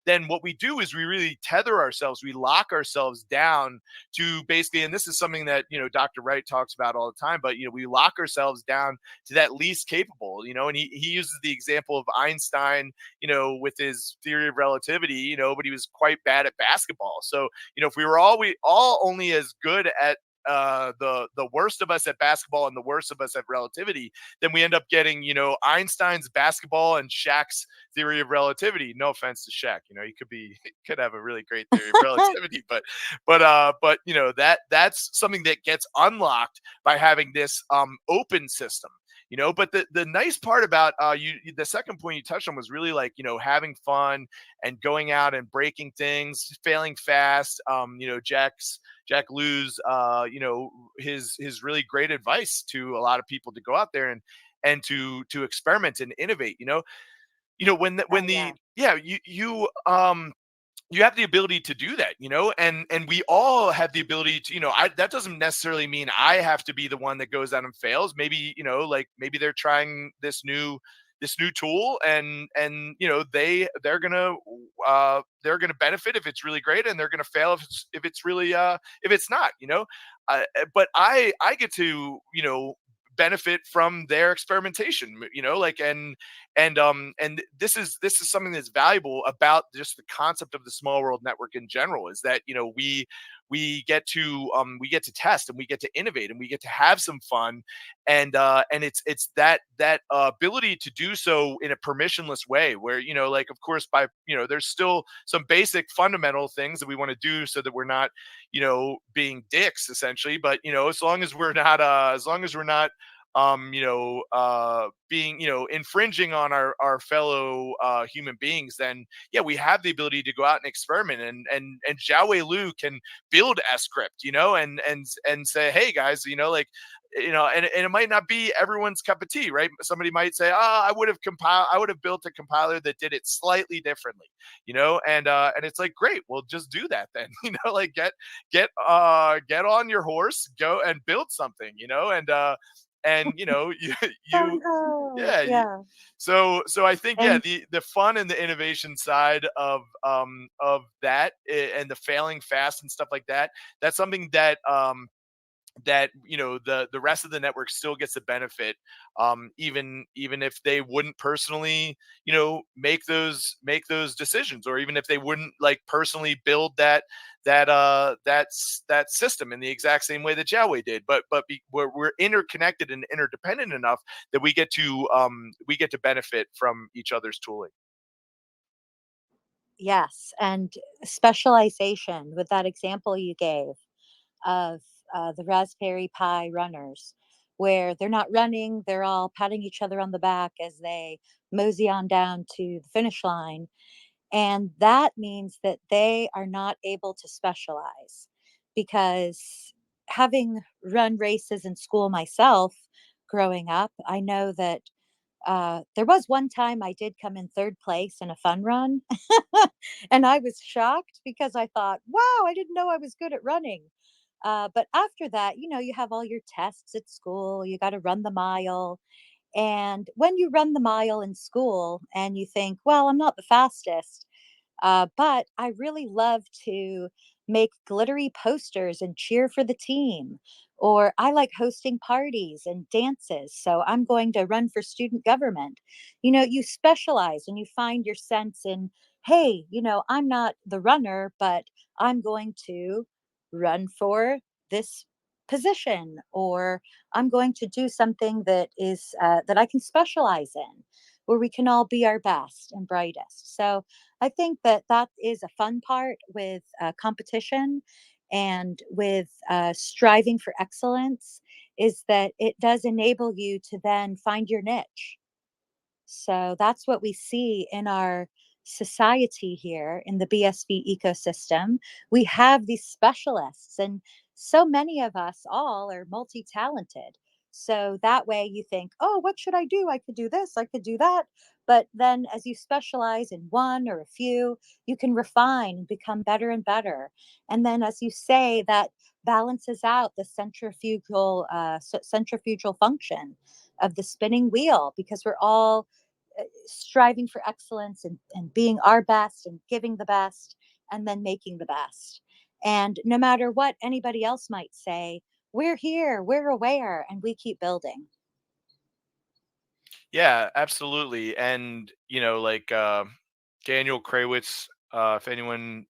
then what we do is we really tether ourselves, we lock ourselves down to basically, and this is something that, Dr. Wright talks about all the time, but, we lock ourselves down to that least capable, and he uses the example of Einstein, with his theory of relativity, but he was quite bad at basketball. So, if we were all only as good at the worst of us at basketball and the worst of us at relativity, then we end up getting, Einstein's basketball and Shaq's theory of relativity. No offense to Shaq, he could be could have a really great theory of relativity, but that's something that gets unlocked by having this open system. But the nice part about the second point you touched on was really like, having fun and going out and breaking things, failing fast. Jack Lou's his really great advice to a lot of people to go out there and to experiment and innovate. When Oh, yeah. the yeah you have the ability to do that, and we all have the ability to, that doesn't necessarily mean I have to be the one that goes out and fails. Maybe, like maybe they're trying this new tool, and they're gonna benefit if it's really great, and they're gonna fail if it's really if it's not, but I get to, benefit from their experimentation, like, and this is something that's valuable about just the concept of the small world network in general, is that, we get to test, and we get to innovate, and we get to have some fun, and it's that ability to do so in a permissionless way, where, like, of course, by, there's still some basic fundamental things that we want to do so that we're not, being dicks essentially, but, as long as we're not being, infringing on our fellow human beings, then yeah, we have the ability to go out and experiment, and Zhao Wei Lu can build S script, and say, hey guys, like, and it might not be everyone's cup of tea, right? Somebody might say, I would have built a compiler that did it slightly differently, and it's like, great, well, just do that then, like, get on your horse, go and build something, and Oh, you no. yeah you, Yeah. so I think, yeah, And the fun and the innovation side of that, and the failing fast and stuff like that, that's something that the rest of the network still gets the benefit, even if they wouldn't personally, make those decisions, or even if they wouldn't, like, personally build that system in the exact same way that Jiawei did, but we're interconnected and interdependent enough that we get to benefit from each other's tooling. yes, and specialization with that example you gave of the Raspberry Pi runners, where they're not running, they're all patting each other on the back as they mosey on down to the finish line. And that means that they are not able to specialize because, having run races in school myself growing up, I know that there was one time I did come in third place in a fun run. And I was shocked because I thought, wow, I didn't know I was good at running. But after that, you have all your tests at school, you got to run the mile. And when you run the mile in school and you think, well, I'm not the fastest, but I really love to make glittery posters and cheer for the team. Or I like hosting parties and dances. So I'm going to run for student government. You specialize and you find your sense in, hey, I'm not the runner, but I'm going to run for this position, or I'm going to do something that I can specialize in, where we can all be our best and brightest. So I think that that is a fun part with competition and with striving for excellence, is that it does enable you to then find your niche. So that's what we see in our society here in the BSV ecosystem. We have these specialists, and so many of us all are multi talented. So that way you think, oh, what should I do? I could do this, I could do that. But then as you specialize in one or a few, you can refine and become better and better. And then, as you say, that balances out the centrifugal function of the spinning wheel, because we're all striving for excellence, and being our best and giving the best and then making the best. And no matter what anybody else might say, we're here, we're aware, and we keep building. Yeah, absolutely. And, like, Daniel Krawitz If anyone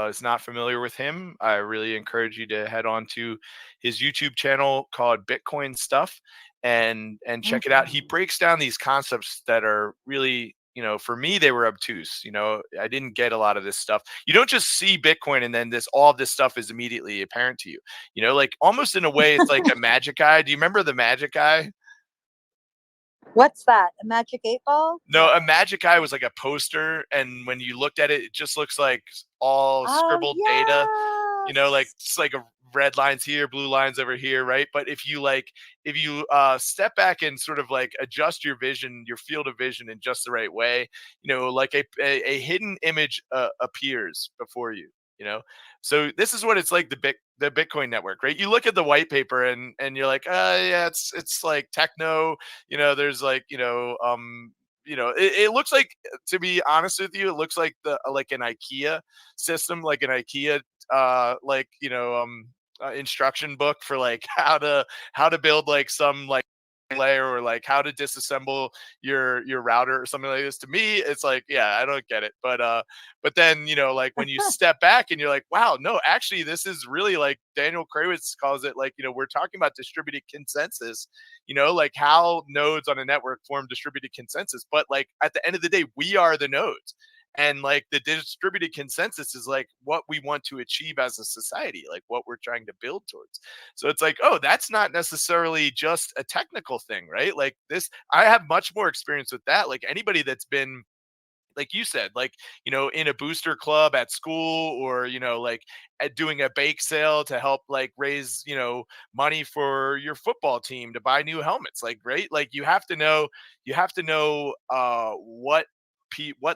is not familiar with him, I really encourage you to head on to his YouTube channel called Bitcoin Stuff and check it out. He Mhm. breaks down these concepts that are really, for me, they were obtuse. I didn't get a lot of this stuff. You don't just see Bitcoin and then all of this stuff is immediately apparent to you. Like almost in a way, it's like a magic eye. Do you remember the magic eye? What's that? A magic 8 ball? No, a No. magic eye was like a poster, and when you looked at it, it just looks like all Oh, scribbled data. Like yes. it's like a red lines here, blue lines over here, right? But if you step back and sort of like adjust your vision, your field of vision in just the right way, like a hidden image appears before you. You know, so this is what it's like the Bitcoin network, right? You look at the white paper and you're like, yeah, it's like techno. There's like it looks like, to be honest with you, it looks like the like an IKEA system, like an IKEA instruction book for like how to build like some like layer, or like how to disassemble your router or something like this. To me, it's like, yeah, I don't get it. But then, like when you step back and you're like, wow, no, actually this is really, like Daniel Krawitz calls it, like, we're talking about distributed consensus, like how nodes on a network form distributed consensus. But like at the end of the day, we are the nodes. And like the distributed consensus is like what we want to achieve as a society, like what we're trying to build towards. So it's like, oh, that's not necessarily just a technical thing, right? Like this, I have much more experience with that. Like anybody that's been, like you said, like, in a booster club at school, or, like at doing a bake sale to help like raise, money for your football team to buy new helmets. Like, right. Like you have to know what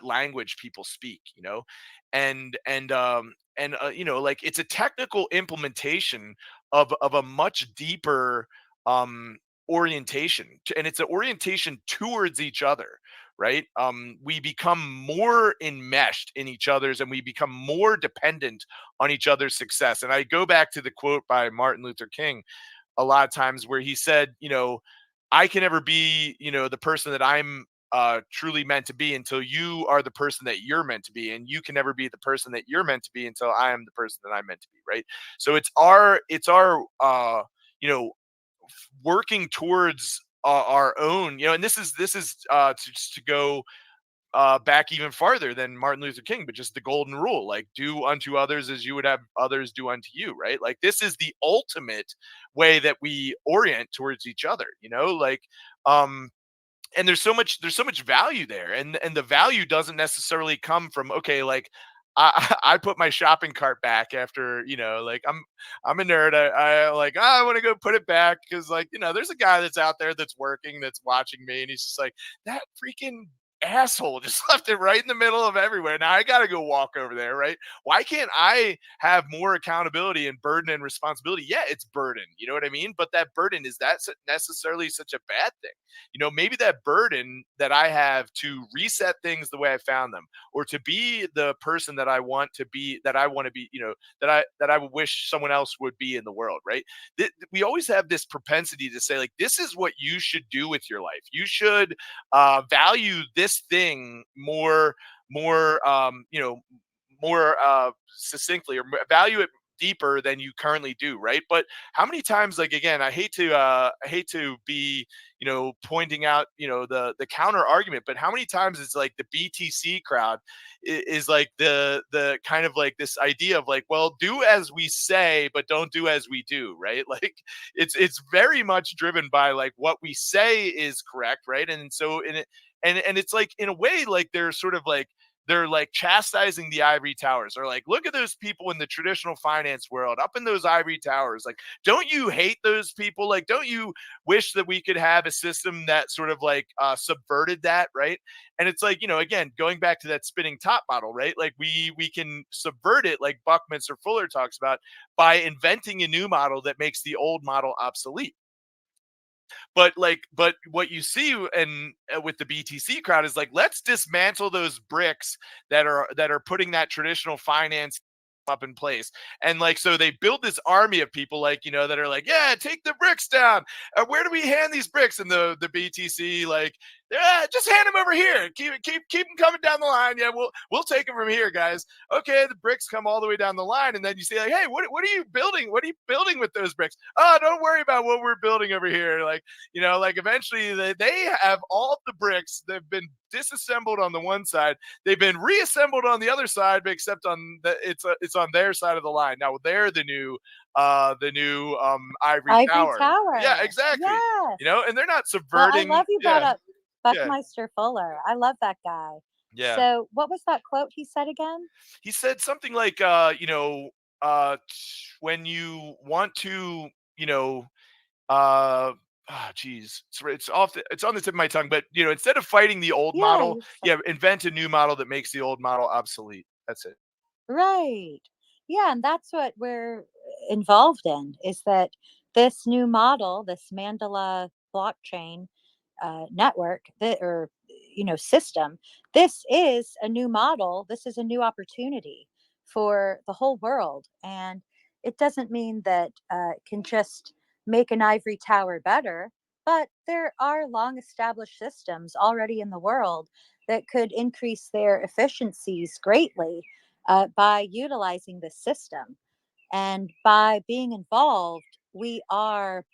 language people speak, and like it's a technical implementation of a much deeper um orientation, and it's an orientation towards each other, right? We become more enmeshed in each other's, and we become more dependent on each other's success. And I go back to the quote by Martin Luther King a lot of times, where he said, I can never be, the person that I'm truly meant to be until you are the person that you're meant to be, and you can never be the person that you're meant to be until I am the person that I'm meant to be, right? So it's our working towards our own, and this is to go back even farther than Martin Luther King, but just the golden rule, like do unto others as you would have others do unto you, right? Like this is the ultimate way that we orient towards each other, like um and there's so much value there, and the value doesn't necessarily come from, okay, like I put my shopping cart back after, like I'm a nerd. I like, I want to go put it back because, like, there's a guy that's out there that's working, that's watching me, and he's just like, that freaking asshole just left it right in the middle of everywhere. Now I got to go walk over there, right? Why can't I have more accountability and burden and responsibility? Yeah, it's burden, you know what I mean? But that burden, is that necessarily such a bad thing? Maybe that burden that I have to reset things the way I found them, or to be the person that I want to be, that I want to be, that I would wish someone else would be in the world, right? We always have this propensity to say, like, this is what you should do with your life. You should value this thing more succinctly, or value it deeper than you currently do, right? But how many times, like, again, I hate to be, pointing out, the counter argument, but how many times it's like the BTC crowd is like the kind of like this idea of like, well, do as we say but don't do as we do, right? Like it's very much driven by like what we say is correct, right? And so in it, and it's like, in a way, like they're like chastising the ivory towers, or like, look at those people in the traditional finance world up in those ivory towers. Like, don't you hate those people? Like, don't you wish that we could have a system that sort of like subverted that, right? And it's like, again, going back to that spinning top model, right? Like we can subvert it, like Buckminster Fuller talks about, by inventing a new model that makes the old model obsolete. But what you see, and with the BTC crowd, is like, let's dismantle those bricks that are putting that traditional finance up in place. And like, so they build this army of people, like, that are like, yeah, take the bricks down. Where do we hand these bricks? And the BTC, like, Yeah, just hand him over here. Keep him coming down the line. Yeah, we'll take him from here, guys. Okay, the bricks come all the way down the line, and then you see like, hey, what are you building? What are you building with those bricks? Oh, don't worry about what we're building over here. Like, like eventually they have all of the bricks. They've been disassembled on the one side. They've been reassembled on the other side, but except on it's on their side of the line. Now they're the new ivory Ivory tower. Yeah, Tower. exactly. Yes. And they're not Well, I subverting. love you brought Yeah, up yeah, Buckmeister Fuller. I love that guy. yeah. So, what was that quote he said again? He said something like, when you want to, geez, it's on the tip of my tongue, but instead of fighting the old Yeah, model, yeah, invent a new model that makes the old model obsolete. That's it. right. Yeah, and that's what we're involved in, is that this new model, this Mandela blockchain network that or system, this is a new model. This is a new opportunity for the whole world, and it doesn't mean that it can just make an ivory tower better, but there are long established systems already in the world that could increase their efficiencies greatly by utilizing this system. And by being involved, we are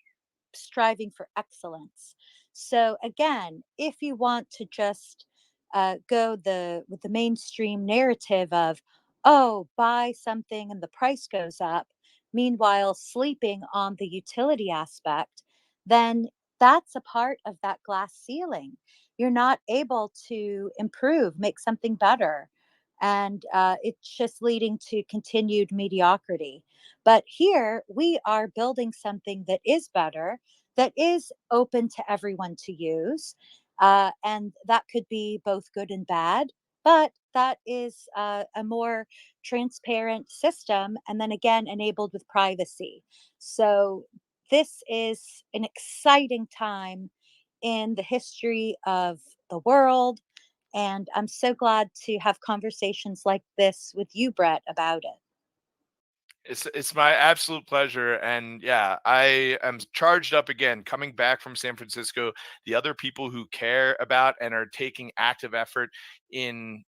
striving for excellence. So again, if you want to just go the with the mainstream narrative of, oh, buy something and the price goes up, meanwhile sleeping on the utility aspect, then that's a part of that glass ceiling. You're not able to improve, make something better. And it's just leading to continued mediocrity. But here we are building something that is better, that is open to everyone to use. And that could be both good and bad, but that is a more transparent system. And then again, enabled with privacy. So this is an exciting time in the history of the world. And I'm so glad to have conversations like this with you, Brett, about it. It's my absolute pleasure, and yeah, I am charged up again coming back from San Francisco. The other people who care about and are taking active effort in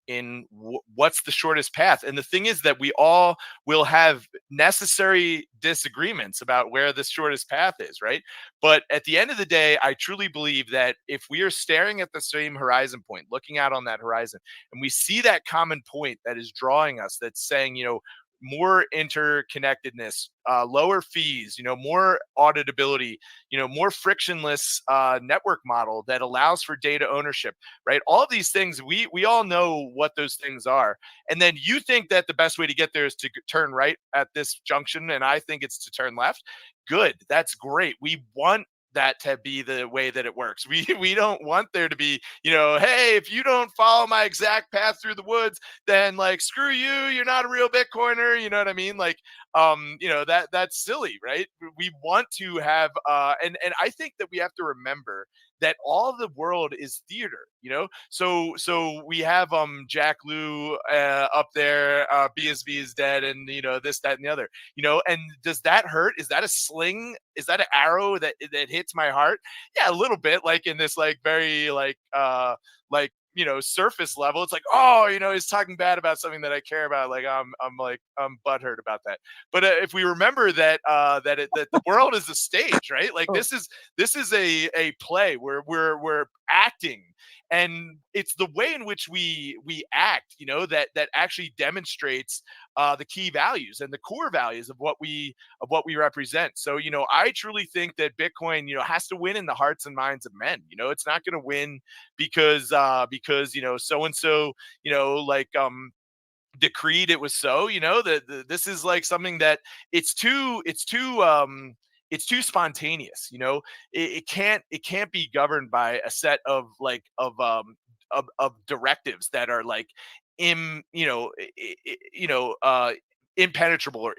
what's the shortest path. And the thing is that we all will have necessary disagreements about where the shortest path is, right? But at the end of the day, I truly believe that if we are staring at the same horizon point, looking out on that horizon, and we see that common point that is drawing us, that's saying, more interconnectedness, lower fees, more auditability, more frictionless network model that allows for data ownership, right? All of these things, we all know what those things are. And then you think that the best way to get there is to turn right at this junction, and I think it's to turn left. Good, that's great. We want that to be the way that it works. We don't want there to be, hey, if you don't follow my exact path through the woods, then like screw you, you're not a real Bitcoiner. You know what I mean? Like, that's silly, right? We want to have and I think that we have to remember that all of the world is theater, so we have Jack Lew up there, BSV is dead, and this, that, and the other, and does that hurt? Is that a sling? Is that an arrow that hits my heart? Yeah, a little bit, like in this like very like surface level. It's like, oh, he's talking bad about something that I care about. Like I'm butthurt about that. But if we remember that that the world is a stage, right? Like Oh, this is a play where we're acting, and it's the way in which we act, that actually demonstrates the key values and the core values of what we represent. So I truly think that Bitcoin has to win in the hearts and minds of men. It's not going to win because so and so like decreed it was so. That this is like something that it's too spontaneous. It can't be governed by a set of like of directives that are like im you know impenetrable or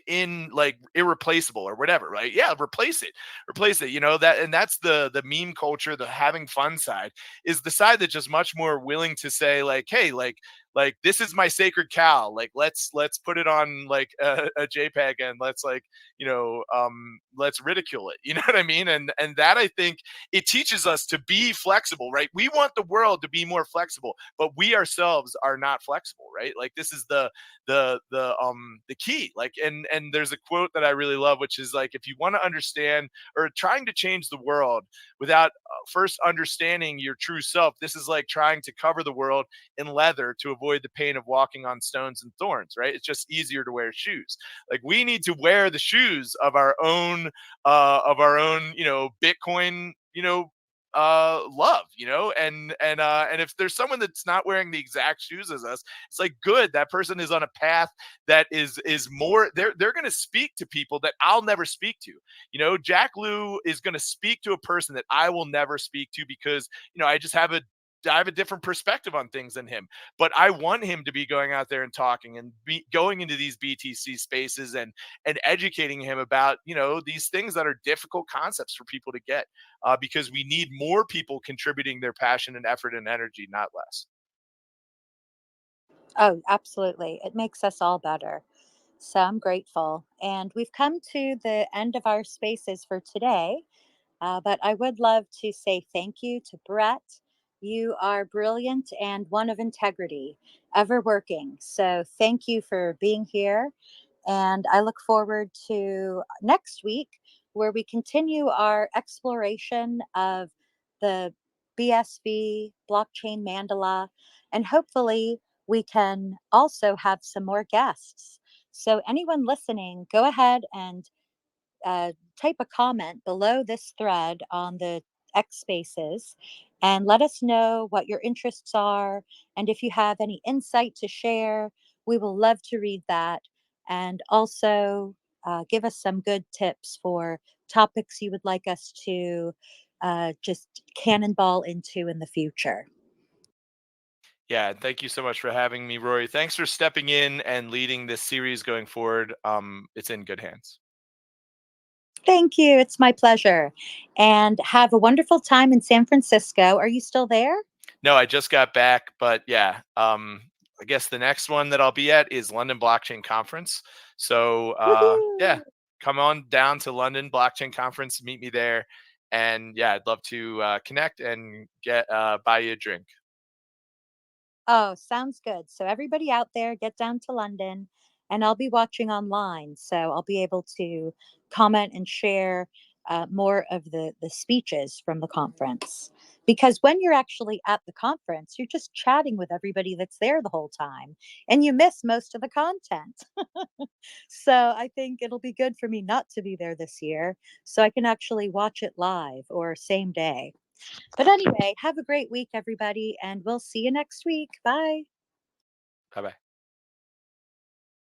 in like irreplaceable or whatever, right? Yeah, replace it, that. And that's the meme culture, the having fun side is the side that's just much more willing to say like, hey, like like, this is my sacred cow. Like, let's put it on like a JPEG, and let's like, let's ridicule it. You know what I mean? And that, I think, it teaches us to be flexible, right? We want the world to be more flexible, but we ourselves are not flexible, right? Like, this is the key. Like, and there's a quote that I really love, which is like, if you want to understand or trying to change the world without first understanding your true self, this is like trying to cover the world in leather to avoid the pain of walking on stones and thorns, right? It's just easier to wear shoes. Like, we need to wear the shoes of our own, Bitcoin, love, and if there's someone that's not wearing the exact shoes as us, it's like, good, that person is on a path that is more, they're going to speak to people that I'll never speak to. Jack Lou is going to speak to a person that I will never speak to, because I have a different perspective on things than him. But I want him to be going out there and talking and be going into these BTC spaces and educating him about, these things that are difficult concepts for people to get, because we need more people contributing their passion and effort and energy, not less. Oh, absolutely. It makes us all better. So I'm grateful. And we've come to the end of our spaces for today. But I would love to say thank you to Brett. You are brilliant and one of integrity, ever working. So thank you for being here. And I look forward to next week, where we continue our exploration of the BSV blockchain mandala. And hopefully, we can also have some more guests. So, anyone listening, go ahead and type a comment below this thread on the X Spaces and let us know what your interests are. And if you have any insight to share, we will love to read that. And also give us some good tips for topics you would like us to just cannonball into in the future. Yeah, thank you so much for having me, Rory. Thanks for stepping in and leading this series going forward. It's in good hands. Thank you. It's my pleasure. And have a wonderful time in San Francisco. Are you still there? No, I just got back, but yeah, I guess the next one that I'll be at is London Blockchain Conference. So yeah, Woohoo! come on down to London Blockchain Conference, meet me there, and yeah, I'd love to connect and get buy you a drink. Oh, sounds good. So everybody out there, get down to London, and I'll be watching online. So I'll be able to comment and share more of the speeches from the conference. Because when you're actually at the conference, you're just chatting with everybody that's there the whole time, and you miss most of the content. So I think it'll be good for me not to be there this year, so I can actually watch it live or same day. But anyway, have a great week, everybody, and we'll see you next week. Bye. Bye bye.